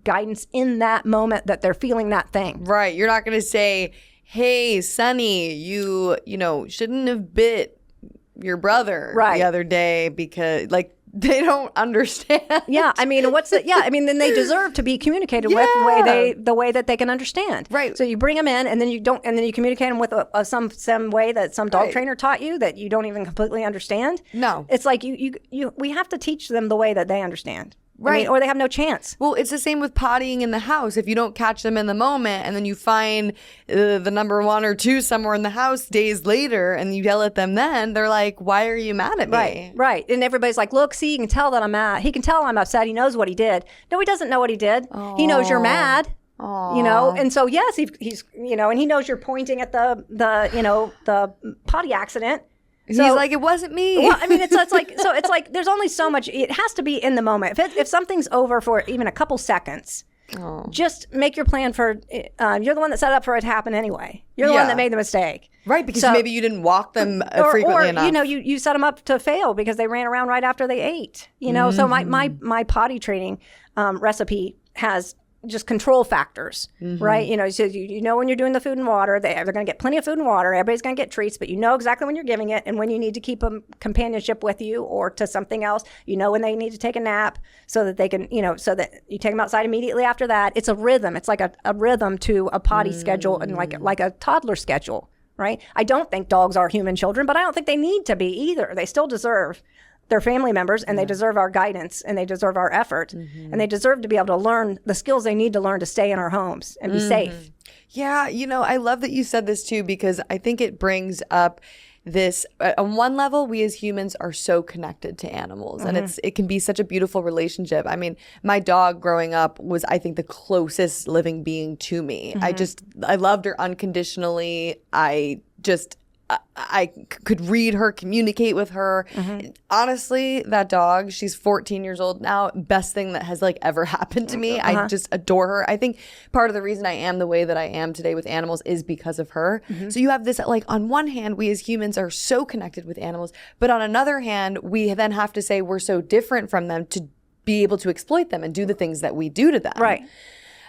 S1: guidance in that moment that they're feeling that thing.
S2: Right. You're not going to say, hey, Sonny, you shouldn't have bit your brother the other day, because they don't understand.
S1: Yeah, I mean, then they deserve to be communicated with the way that they can understand. Right. So you bring them in, and then you communicate them with some way that some dog trainer taught you that you don't even completely understand. No, it's like we have to teach them the way that they understand. Right. Or they have no chance.
S2: Well, it's the same with pottying in the house. If you don't catch them in the moment, and then you find the number 1 or 2 somewhere in the house days later, and you yell at them then, they're like, why are you mad at me?
S1: Right. And everybody's like, look, see, you can tell that I'm mad. He can tell I'm upset. He knows what he did. No, he doesn't know what he did. Aww. He knows you're mad. Aww. And so, yes, he's, and he knows you're pointing at the potty accident.
S2: So, he's like, it wasn't me.
S1: Well, I mean, it's like there's only so much. It has to be in the moment. If something's over for even a couple seconds, just make your plan for. You're the one that set up for it to happen anyway. You're the one that made the mistake,
S2: right? Because maybe you didn't walk them frequently enough.
S1: You set them up to fail because they ran around right after they ate. So my potty training recipe has just control factors, right? So when you're doing the food and water, they're going to get plenty of food and water. Everybody's going to get treats, but exactly when you're giving it and when you need to keep them companionship with you or to something else. When they need to take a nap so that they can, so that you take them outside immediately after that. It's a rhythm. It's like a rhythm to a potty schedule and like a toddler schedule, right? I don't think dogs are human children, but I don't think they need to be either. They still deserve their family members, and they deserve our guidance, and they deserve our effort, and they deserve to be able to learn the skills they need to learn to stay in our homes and be safe.
S2: Yeah, I love that you said this too, because I think it brings up this on one level, we as humans are so connected to animals, and it can be such a beautiful relationship. I mean, my dog growing up was, I think, the closest living being to me. I loved her unconditionally. I could read her, communicate with her. Honestly, that dog, she's 14 years old now. Best thing that has ever happened to me. I just adore her. I think part of the reason I am the way that I am today with animals is because of her. So you have this, on one hand, we as humans are so connected with animals, but on another hand, we then have to say we're so different from them to be able to exploit them and do the things that we do to them.
S1: Right.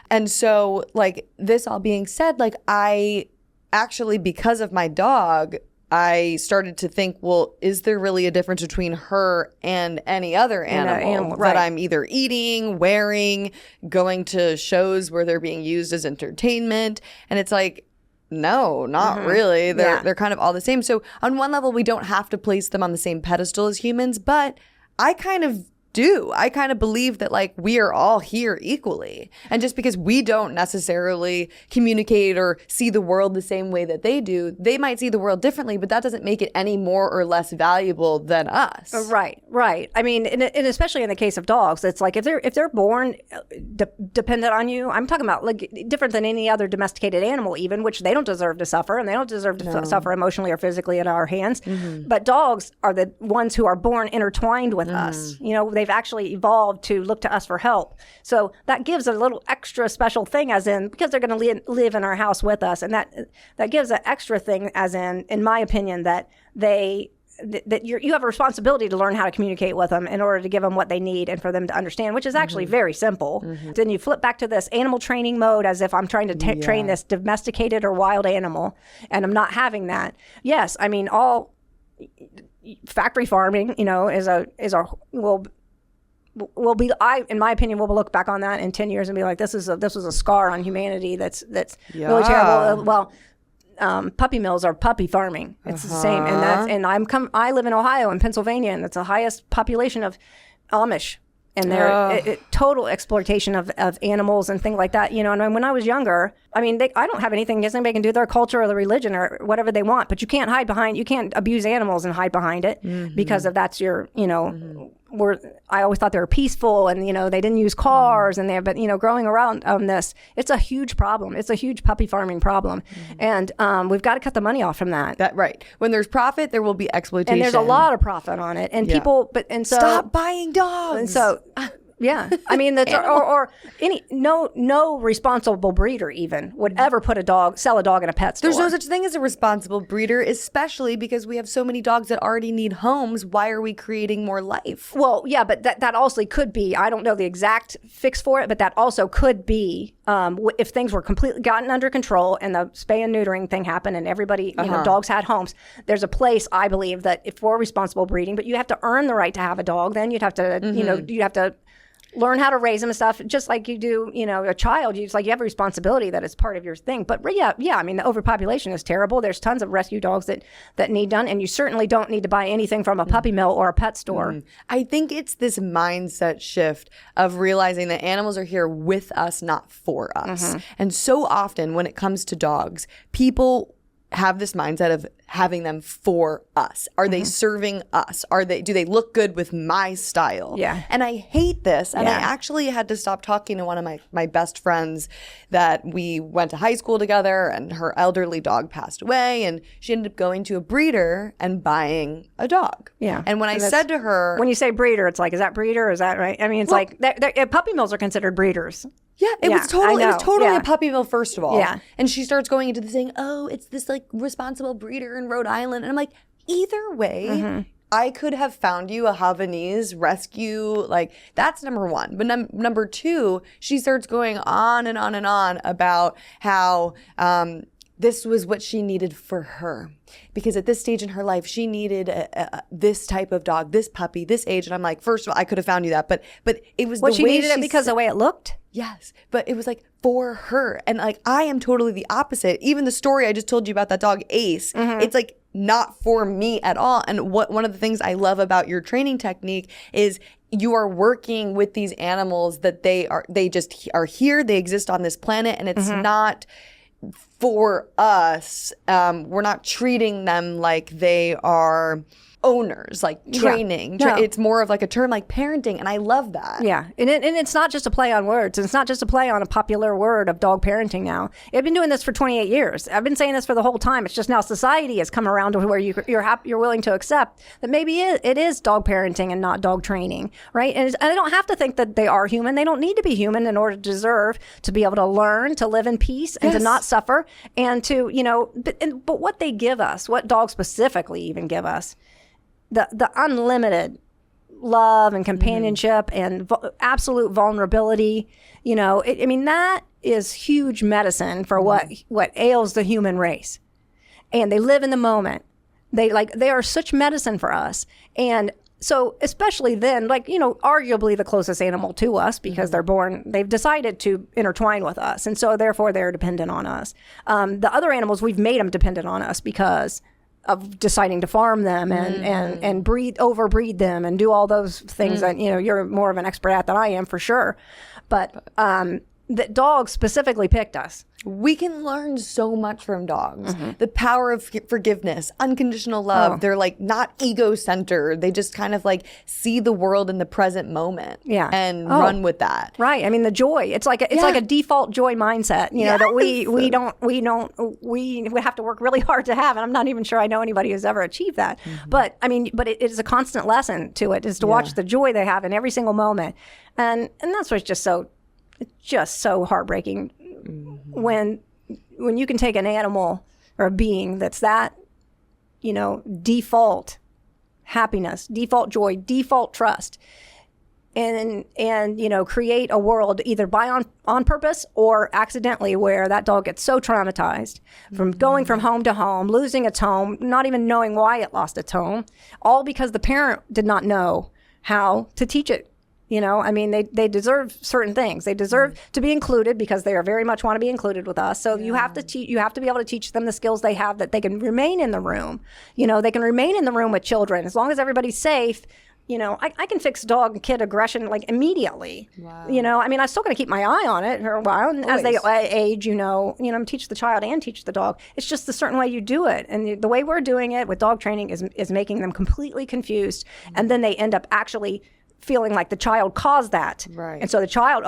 S2: And so, this all being said, I actually, because of my dog, I started to think, well, is there really a difference between her and any other animal
S1: right.
S2: that I'm either eating, wearing, going to shows where they're being used as entertainment? And it's like, no, not really. They're kind of all the same. So on one level, we don't have to place them on the same pedestal as humans, but I kind of do. I kind of believe that like we are all here equally. And just because we don't necessarily communicate or see the world the same way that they do, they might see the world differently, but that doesn't make it any more or less valuable than us.
S1: Right. I mean, and especially in the case of dogs, it's like if they're born dependent on you, I'm talking about like different than any other domesticated animal even, which they don't deserve to suffer, and they don't deserve to suffer emotionally or physically at our hands. But dogs are the ones who are born intertwined with us. You know, they've actually evolved to look to us for help. So that gives a little extra special thing, as in, because they're going to live in our house with us. And that gives an extra thing, as in my opinion, that you have a responsibility to learn how to communicate with them in order to give them what they need and for them to understand, which is actually very simple. Then you flip back to this animal training mode as if I'm trying to train this domesticated or wild animal, and I'm not having that. Yes, I mean, all factory farming, you know, will be, in my opinion, we'll look back on that in 10 years and be like, this was a scar on humanity that's really terrible. Well, puppy mills are puppy farming. It's the same. And I live in Ohio and Pennsylvania, and it's the highest population of Amish. And their total exploitation of animals and things like that, you know. And when I was younger, I mean, I don't have anything against anybody. Can do their culture or their religion or whatever they want, but you can't abuse animals and hide behind it because of that's your, you know. I always thought they were peaceful, and you know they didn't use cars, and but you know, growing around on this, it's a huge problem. It's a huge puppy farming problem, and we've got to cut the money off from that.
S2: Right. When there's profit, there will be exploitation,
S1: and there's a lot of profit on it, and people. So
S2: stop buying dogs.
S1: And so. Yeah, I mean, no responsible breeder even would ever sell a dog in a pet store.
S2: There's no such thing as a responsible breeder, especially because we have so many dogs that already need homes. Why are we creating more life?
S1: Well, yeah, but that also could be, I don't know the exact fix for it, but that also could be if things were completely gotten under control and the spay and neutering thing happened and everybody, you know, dogs had homes. There's a place, I believe, that if for responsible breeding, but you have to earn the right to have a dog. Then you'd have to, you know, you'd have to learn how to raise them and stuff, just like you do, you know, a child. You have a responsibility that is part of your thing. But yeah, I mean, the overpopulation is terrible. There's tons of rescue dogs that need done, and you certainly don't need to buy anything from a puppy mill or a pet store.
S2: I think it's this mindset shift of realizing that animals are here with us, not for us. And so often when it comes to dogs, people have this mindset of having them for us. Are they serving us? Do they look good with my style?
S1: Yeah.
S2: And I hate this. And I actually had to stop talking to one of my best friends that we went to high school together, and her elderly dog passed away, and she ended up going to a breeder and buying a dog.
S1: Yeah.
S2: And when I said to her,
S1: when you say breeder, it's like, is that breeder? Is that right? I mean, it's like puppy mills are considered breeders.
S2: Yeah, it was totally a puppy mill, first of all.
S1: Yeah.
S2: And she starts going into the saying, oh, it's this like responsible breeder in Rhode Island. And I'm like, either way, I could have found you a Havanese rescue. Like, that's number one. But number two, she starts going on and on and on about how this was what she needed for her. Because at this stage in her life, she needed this type of dog, this puppy, this age. And I'm like, first of all, I could have found you that. But it was the way
S1: she needed it because of the way it looked?
S2: Yes, but it was like for her. And like, I am totally the opposite. Even the story I just told you about that dog, Ace, it's like not for me at all. And one of the things I love about your training technique is you are working with these animals that they just are here. They exist on this planet, and it's not for us. We're not treating them like they are owners, like training.
S1: No.
S2: It's more of like a term like parenting, and I love that.
S1: Yeah, and it's not just a play on words. It's not just a play on a popular word of dog parenting now. I've been doing this for 28 years. I've been saying this for the whole time. It's just now society has come around to where you're willing to accept that maybe it is dog parenting and not dog training, right? And I don't have to think that they are human. They don't need to be human in order to deserve to be able to learn, to live in peace, and to not suffer, and to, you know, but what they give us, what dogs specifically even give us, the unlimited love and companionship and absolute vulnerability, you know, I mean, that is huge medicine for what ails the human race. And they live in the moment. They are such medicine for us. And so especially then, like, you know, arguably the closest animal to us, because they've decided to intertwine with us. And so therefore they're dependent on us. The other animals, we've made them dependent on us because of deciding to farm them and overbreed them and do all those things that, you know, you're more of an expert at than I am for sure. But the dogs specifically picked us.
S2: We can learn so much from dogs. The power of forgiveness, unconditional love. They're like not ego-centered. They just kind of like see the world in the present moment and run with that.
S1: Right. I mean, the joy. It's like a default joy mindset, you know, that we have to work really hard to have. And I'm not even sure I know anybody who's ever achieved that. But I mean, it is a constant lesson to it, is to watch the joy they have in every single moment. And that's what's just so heartbreaking. When you can take an animal or a being that's that, you know, default happiness, default joy, default trust, and you know, create a world either on purpose or accidentally, where that dog gets so traumatized from going from home to home, losing its home, not even knowing why it lost its home, all because the parent did not know how to teach it. You know, I mean, they deserve certain things. They deserve to be included because they are very much want to be included with us. So you have to be able to teach them the skills they have, that they can remain in the room. You know, they can remain in the room with children as long as everybody's safe. You know, I can fix dog and kid aggression like immediately. Wow. You know, I mean, I'm still going to keep my eye on it for a while. And as they age, you know, teach the child and teach the dog. It's just a certain way you do it. And the way we're doing it with dog training is making them completely confused. And then they end up actually feeling like the child caused that. Right. And so the child,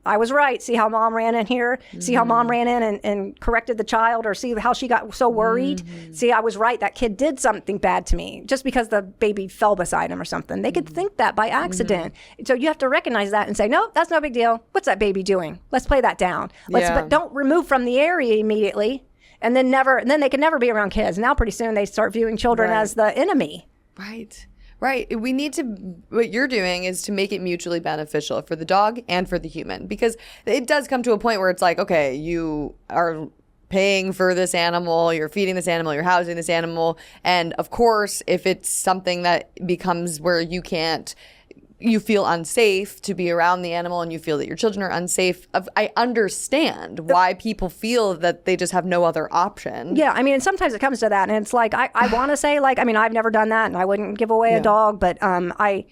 S1: I was right. See how mom ran in here? See how mom ran in and corrected the child? Or see how she got so worried? See, I was right. That kid did something bad to me just because the baby fell beside him or something. They could think that by accident. So you have to recognize that and say, no, that's no big deal. What's that baby doing? Let's play that down. But don't remove from the area immediately. And then they can never be around kids. Now pretty soon they start viewing children as the enemy.
S2: Right. Right. We need to, what you're doing is to make it mutually beneficial for the dog and for the human, because it does come to a point where it's like, okay, you are paying for this animal, you're feeding this animal, you're housing this animal. And of course, if it's something that becomes where you feel unsafe to be around the animal and you feel that your children are unsafe, I understand why people feel that they just have no other option.
S1: Yeah, I mean, and sometimes it comes to that, and it's like, I want to say, like, I mean, I've never done that, and I wouldn't give away a dog, but I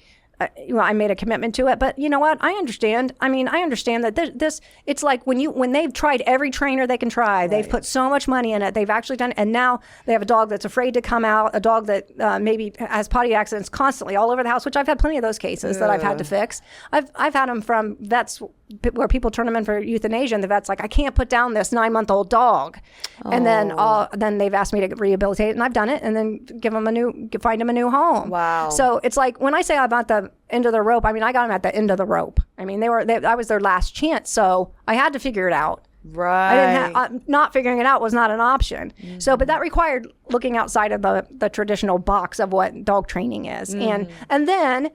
S1: made a commitment to it. But you know what? I understand. I mean, I understand that this it's like when they've tried every trainer they can try, they've put so much money in it, they've actually done it, and now they have a dog that's afraid to come out, a dog that maybe has potty accidents constantly all over the house, which I've had plenty of those cases that I've had to fix. I've had them from vets where people turn them in for euthanasia, and the vet's like, I can't put down this 9-month-old dog. And then they've asked me to rehabilitate it, and I've done it, and then find them a new home.
S2: Wow.
S1: So it's like, when I say I'm at the end of the rope, I mean, I got them at the end of the rope. I mean, I was their last chance, so I had to figure it out.
S2: Right.
S1: Not figuring it out was not an option. So, but that required looking outside of the traditional box of what dog training is. And then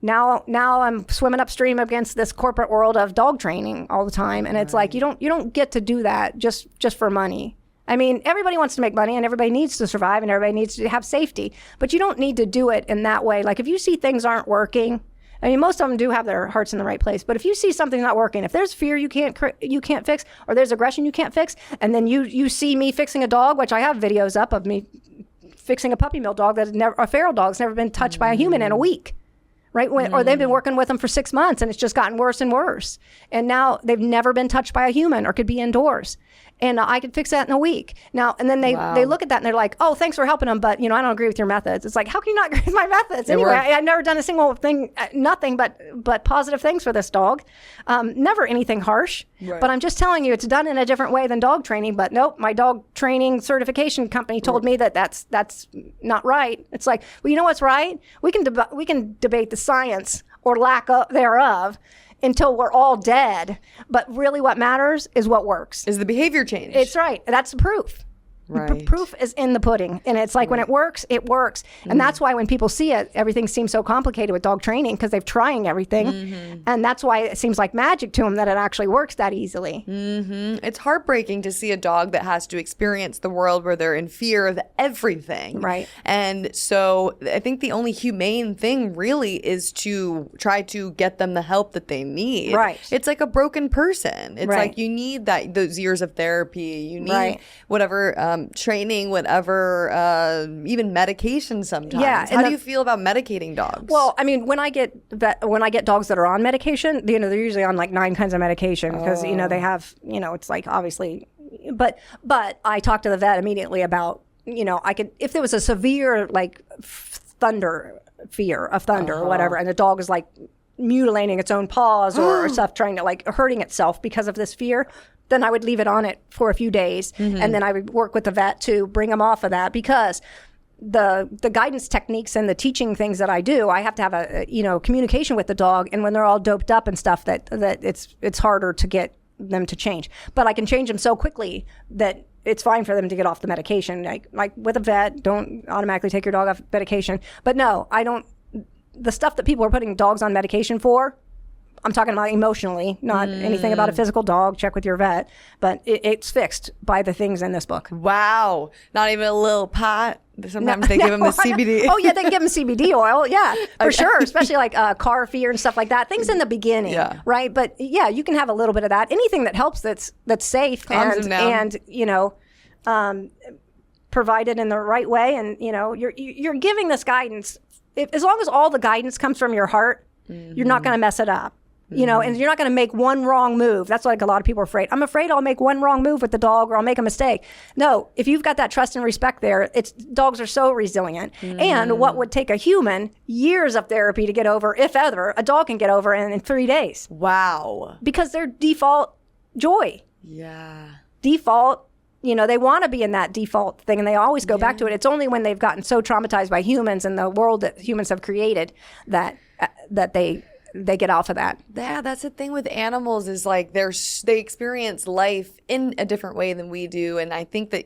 S1: now I'm swimming upstream against this corporate world of dog training all the time. And it's like, you don't get to do that just for money. I mean, everybody wants to make money and everybody needs to survive and everybody needs to have safety, but you don't need to do it in that way. Like, if you see things aren't working, I mean, most of them do have their hearts in the right place, but if you see something not working, if there's fear you can't fix, or there's aggression you can't fix, and then you see me fixing a dog, which I have videos up of me fixing a puppy mill dog a feral dog's never been touched by a human in a week. Right? Or they've been working with them for 6 months and it's just gotten worse and worse. And now they've never been touched by a human or could be indoors. And I could fix that in a week. Now, and then they look at that and they're like, oh, thanks for helping them, but I don't agree with your methods. It's like, how can you not agree with my methods? Anyway, I've never done a single thing, nothing but positive things for this dog. Never anything harsh. Right. But I'm just telling you, it's done in a different way than dog training. But nope, my dog training certification company told me that that's not right. It's like, well, you know what's right? We can debate the science or lack thereof until we're all dead. But really what matters is what works.
S2: Is the behavior change.
S1: It's right. That's the proof.
S2: Right.
S1: Proof is in the pudding. And it's like when it works, it works. And that's why when people see it, everything seems so complicated with dog training because they've trying everything. And that's why it seems like magic to them that it actually works that easily.
S2: It's heartbreaking to see a dog that has to experience the world where they're in fear of everything.
S1: Right.
S2: And so I think the only humane thing really is to try to get them the help that they need.
S1: Right.
S2: It's like a broken person. It's
S1: Right.
S2: like you need those years of therapy. You need
S1: Right.
S2: whatever training, whatever, even medication sometimes.
S1: Yeah,
S2: How do you feel about medicating dogs?
S1: Well, I mean, when I get dogs that are on medication, they're usually on like 9 kinds of medication because they have it's like obviously, but I talk to the vet immediately about I could if there was a severe like fear of thunder or whatever, and the dog is like mutilating its own paws or stuff, trying to like hurting itself because of this fear. Then I would leave it on it for a few days, and then I would work with the vet to bring them off of that because the guidance techniques and the teaching things that I do, I have to have a communication with the dog, and when they're all doped up and stuff, that it's harder to get them to change. But I can change them so quickly that it's fine for them to get off the medication. Like with a vet, don't automatically take your dog off medication. But no, I don't. The stuff that people are putting dogs on medication for, I'm talking about emotionally, not anything about a physical dog. Check with your vet. But it's fixed by the things in this book.
S2: Wow. Not even a little pot. Sometimes they give them the CBD.
S1: Oh, yeah, they give them CBD oil. Yeah, for sure. Especially like car fear and stuff like that. Things in the beginning, right? But yeah, you can have a little bit of that. Anything that helps that's safe and provided in the right way. And, you're giving this guidance. As long as all the guidance comes from your heart, you're not going to mess it up. And you're not going to make one wrong move. That's like a lot of people are afraid. I'm afraid I'll make one wrong move with the dog or I'll make a mistake. No, if you've got that trust and respect there, dogs are so resilient. And what would take a human years of therapy to get over, if ever, a dog can get over in 3 days.
S2: Wow.
S1: Because they're default joy.
S2: Yeah.
S1: Default, they want to be in that default thing and they always go back to it. It's only when they've gotten so traumatized by humans and the world that humans have created that they get off of that.
S2: Yeah, that's the thing with animals is like they experience life in a different way than we do. And I think that,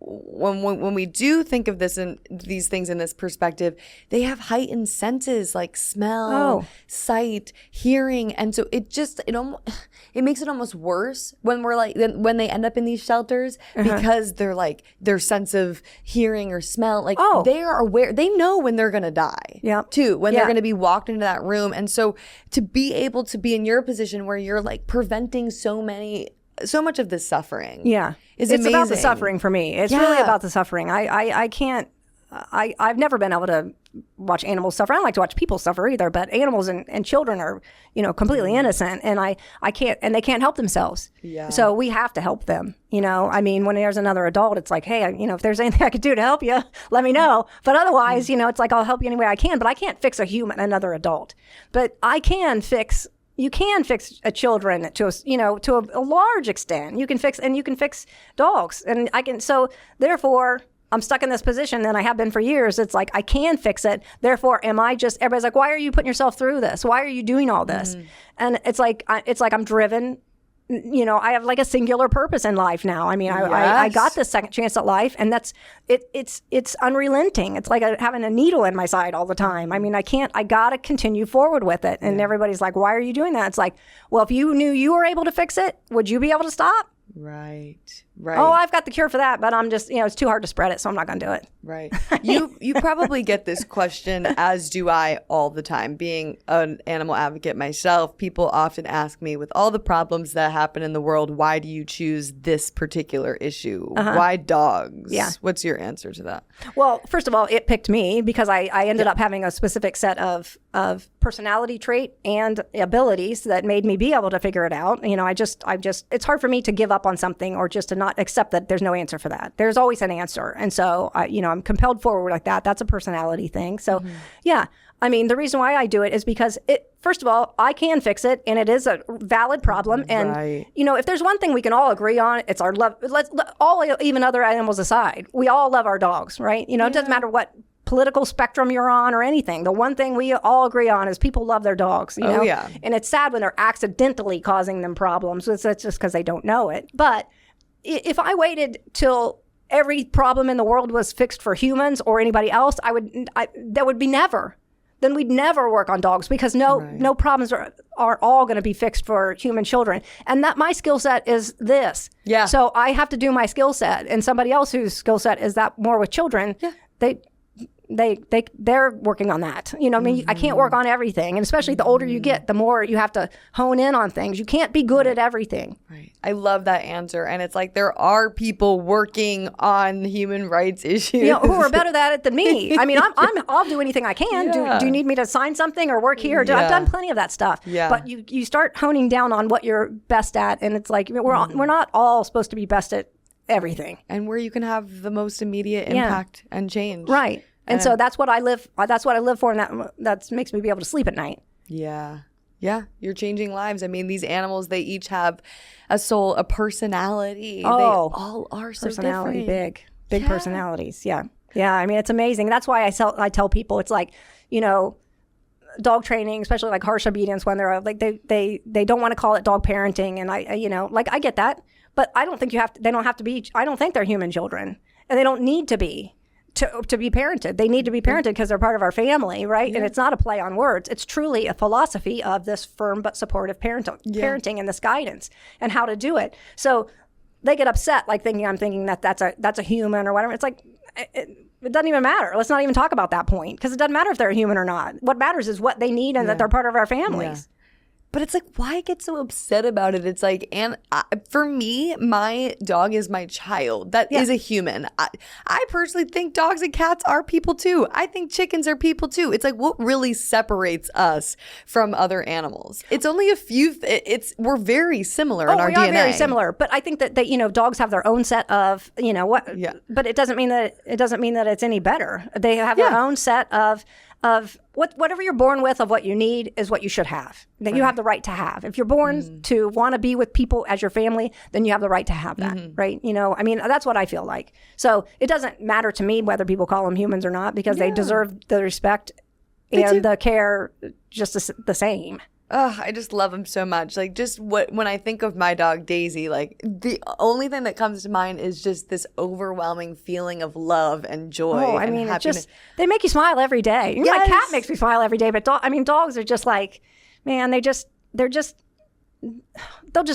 S2: when we do think of this and these things in this perspective, they have heightened senses like smell, sight, hearing, and so it makes it almost worse when when they end up in these shelters because they're like their sense of hearing or smell, like they are aware, they know when they're gonna die. Too, when they're gonna be walked into that room, and so to be able to be in your position where you're like preventing so much of this suffering. It's amazing.
S1: About the suffering for me. It's really about the suffering. I can't, I've never been able to watch animals suffer. I don't like to watch people suffer either, but animals and children are, completely innocent and I can't, and they can't help themselves. So we have to help them. I mean, when there's another adult, it's like, hey, if there's anything I could do to help you, let me know. But otherwise, it's like, I'll help you any way I can, but I can't fix another adult. But you can fix children to a large extent. You can fix dogs, and so therefore I'm stuck in this position, and I have been for years. It's like I can fix it. Therefore, everybody's like, why are you putting yourself through this? Why are you doing all this? And it's like I'm driven. I have like a singular purpose in life now. I mean, I got this second chance at life, and it's unrelenting. It's like having a needle in my side all the time. I mean, I gotta continue forward with it. And everybody's like, why are you doing that? It's like, well, if you knew you were able to fix it, would you be able to stop?
S2: Right.
S1: Oh, I've got the cure for that, but I'm just, it's too hard to spread it, so I'm not going to do it.
S2: Right. You probably get this question, as do I, all the time. Being an animal advocate myself, people often ask me, with all the problems that happen in the world, why do you choose this particular issue? Why dogs?
S1: Yeah.
S2: What's your answer to that?
S1: Well, first of all, it picked me because I ended up having a specific set of personality trait and abilities that made me be able to figure it out. It's hard for me to give up on something or just to not accept that there's no answer for that. There's always an answer. And so, I'm compelled forward like that. That's a personality thing. So, I mean, the reason why I do it is because first of all, I can fix it, and it is a valid problem. And, if there's one thing we can all agree on, it's our love. Even other animals aside, we all love our dogs, right? It doesn't matter what political spectrum you're on or anything. The one thing we all agree on is people love their dogs, you know? And it's sad when they're accidentally causing them problems. It's just because they don't know it. But if I waited till every problem in the world was fixed for humans or anybody else, that would be never. Then we'd never work on dogs because no problems are all going to be fixed for human children. And that my skill set is this.
S2: Yeah.
S1: So I have to do my skill set, and somebody else whose skill set is that more with children. Yeah. They're working on that. You know, I mean, I can't work on everything, and especially the older you get, the more you have to hone in on things. You can't be good at everything.
S2: Right. I love that answer, and it's like there are people working on human rights issues,
S1: you know, who are better at it than me. I mean, I'll do anything I can. Yeah. Do you need me to sign something or work here? I've done plenty of that stuff. Yeah. But you start honing down on what you're best at, and it's like we're not all supposed to be best at everything,
S2: and where you can have the most immediate impact and change.
S1: Right. And so that's what I live. That's what I live for, and that makes me be able to sleep at night.
S2: Yeah, yeah. You're changing lives. I mean, these animals, they each have a soul, a personality.
S1: Oh,
S2: they all are so
S1: personality,
S2: different.
S1: big personalities. Yeah, yeah. I mean, it's amazing. That's why I tell people it's like, you know, dog training, especially like harsh obedience, when they're like they don't want to call it dog parenting, and I get that, but I don't think they don't have to be. I don't think they're human children, and they don't need to be. To be parented. They need to be parented because they're part of our family, right? Yeah. And it's not a play on words. It's truly a philosophy of this firm but supportive parenting and this guidance and how to do it. So they get upset, like I'm thinking that that's a human or whatever. It's like, it doesn't even matter. Let's not even talk about that point, because it doesn't matter if they're a human or not. What matters is what they need and that they're part of our families.
S2: Yeah. But it's like, why get so upset about it? It's like, for me, my dog is my child. That is a human. I personally think dogs and cats are people too. I think chickens are people too. It's like, what really separates us from other animals? It's only a few. We're very similar in our DNA. We are
S1: very similar. But I think that dogs have their own set of what. Yeah. But it doesn't mean that it's any better. They have their own set of whatever you're born with of what you need is what you should have, that you have the right to have. If you're born to want to be with people as your family, then you have the right to have that, right? You know, I mean, that's what I feel like. So it doesn't matter to me whether people call them humans or not, because they deserve the respect and the care just the same.
S2: Oh, I just love him so much. Like, just when I think of my dog Daisy, like the only thing that comes to mind is just this overwhelming feling of love and joy.
S1: Oh, I mean, they make you smile every day. Yes. My cat makes me smile every day, but dogs are just like, man, they'll just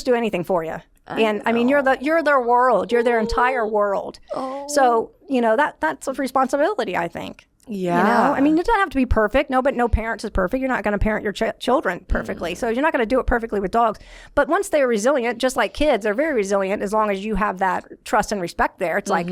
S1: do anything for you. I mean, you're their world. You're their entire world. Oh. So, that's a responsibility, I think.
S2: Yeah.
S1: I mean, it doesn't have to be perfect. No parent is perfect. You're not going to parent your children perfectly. So you're not going to do it perfectly with dogs. But once they're resilient, just like kids, they're very resilient as long as you have that trust and respect there. It's like,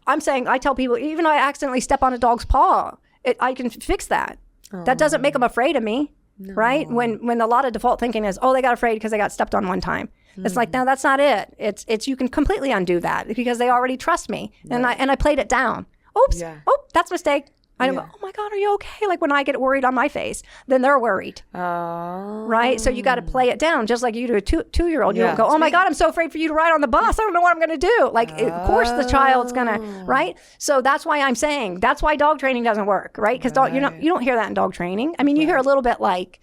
S1: I tell people, even if I accidentally step on a dog's paw, I can fix that. Oh. That doesn't make them afraid of me, right? When a lot of default thinking is, they got afraid because they got stepped on one time. It's like, no, that's not it. It's you can completely undo that because they already trust me. And I played it down. Oops. Yeah. Oh, that's a mistake. I don't go, oh my God, are you okay? Like when I get worried on my face, then they're worried. Oh. Right? So you got to play it down just like you do a two-year-old. You don't go, oh my God, I'm so afraid for you to ride on the bus. I don't know what I'm going to do. Like, of course the child's going to, right? So that's why I'm saying, that's why dog training doesn't work, right? Because you don't hear that in dog training. I mean, you hear a little bit like,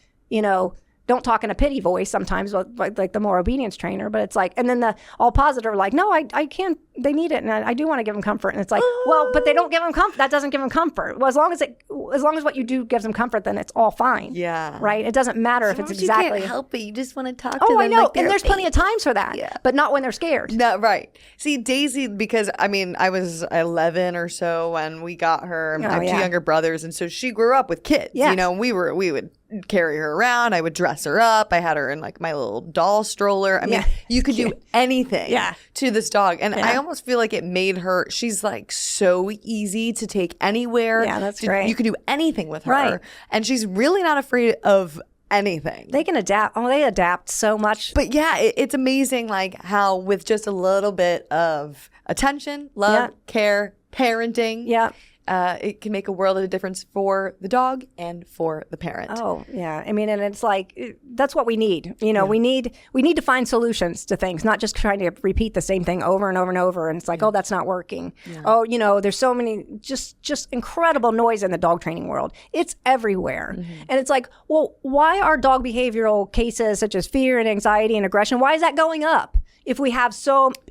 S1: don't talk in a pity voice sometimes, like the more obedience trainer, but it's like, and then the all positive are like, no, I can't, they need it. And I do want to give them comfort. And it's like, well, but they don't give them comfort. That doesn't give them comfort. Well, as long as what you do gives them comfort, then it's all fine. Yeah. Right. It doesn't matter if it's exactly.
S2: You can't help it. You just want to talk to them.
S1: Oh, I know.
S2: Like
S1: and there's plenty of times for that, but not when they're scared.
S2: No, right. See, Daisy, because I mean, I was 11 or so when we got her. I have 2 younger brothers. And so she grew up with kids, we would carry her around. I would dress her up. I had her in like my little doll stroller. I mean, you could do anything to this dog. And I almost feel like it made her, she's like so easy to take anywhere.
S1: Yeah, that's great.
S2: You could do anything with her. Right. And she's really not afraid of anything.
S1: They can adapt. Oh, they adapt so much.
S2: But yeah, it's amazing like how with just a little bit of attention, love, care, parenting. Yeah. It can make a world of difference for the dog and for the parent.
S1: Oh, yeah. I mean, and it's like, that's what we need. We need to find solutions to things, not just trying to repeat the same thing over and over and over. And it's like, oh, that's not working. Yeah. Oh, there's so many, just incredible noise in the dog training world. It's everywhere. Mm-hmm. And it's like, well, why are dog behavioral cases such as fear and anxiety and aggression, why is that going up? If we have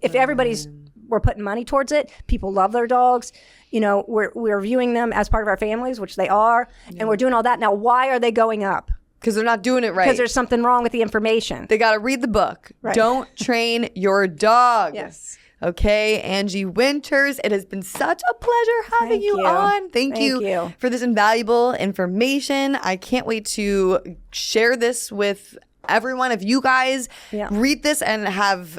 S1: if everybody's we're putting money towards it. People love their dogs. You know, we're viewing them as part of our families, which they are, and we're doing all that. Now, why are they going up?
S2: Because they're not doing it right.
S1: Because there's something wrong with the information.
S2: They got to read the book.
S1: Right.
S2: Don't train your dog.
S1: Yes.
S2: Okay, Angie Winters, it has been such a pleasure having you on. Thank you for this invaluable information. I can't wait to share this with everyone. If you guys read this and have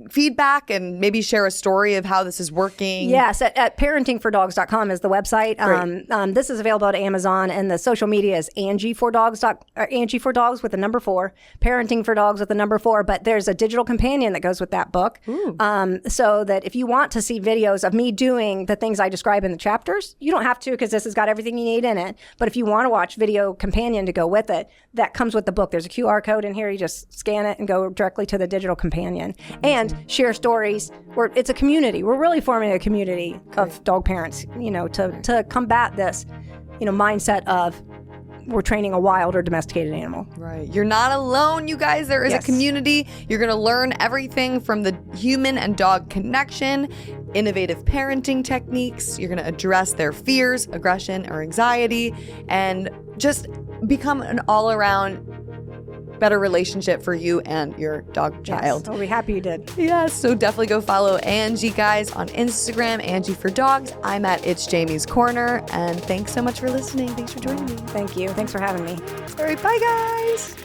S2: feedback and maybe share a story of how this is working.
S1: Yes, at parentingfordogs.com is the website. This is available at Amazon, and the social media is Angie for Dogs with the number 4, Parenting for Dogs with the number 4. But there's a digital companion that goes with that book. So that if you want to see videos of me doing the things I describe in the chapters, you don't have to, because this has got everything you need in it. But if you want to watch video companion to go with it, that comes with the book. There's a QR code in here. You just scan it and go directly to the digital companion. And share stories. It's a community. We're really forming a community of dog parents, you know, to combat this, you know, mindset of we're training a wild or domesticated animal.
S2: Right. You're not alone, you guys. There is a community. You're going to learn everything from the human and dog connection, innovative parenting techniques. You're going to address their fears, aggression, or anxiety, and just become an all-around better relationship for you and your dog child.
S1: Yes, I'll be happy you did.
S2: Yes, so definitely go follow Angie, guys, on Instagram, Angie for Dogs. I'm at It's Jamie's Corner, and thanks so much for listening. Thanks for joining me.
S1: Thank you. Thanks for having me.
S2: All right, bye, guys.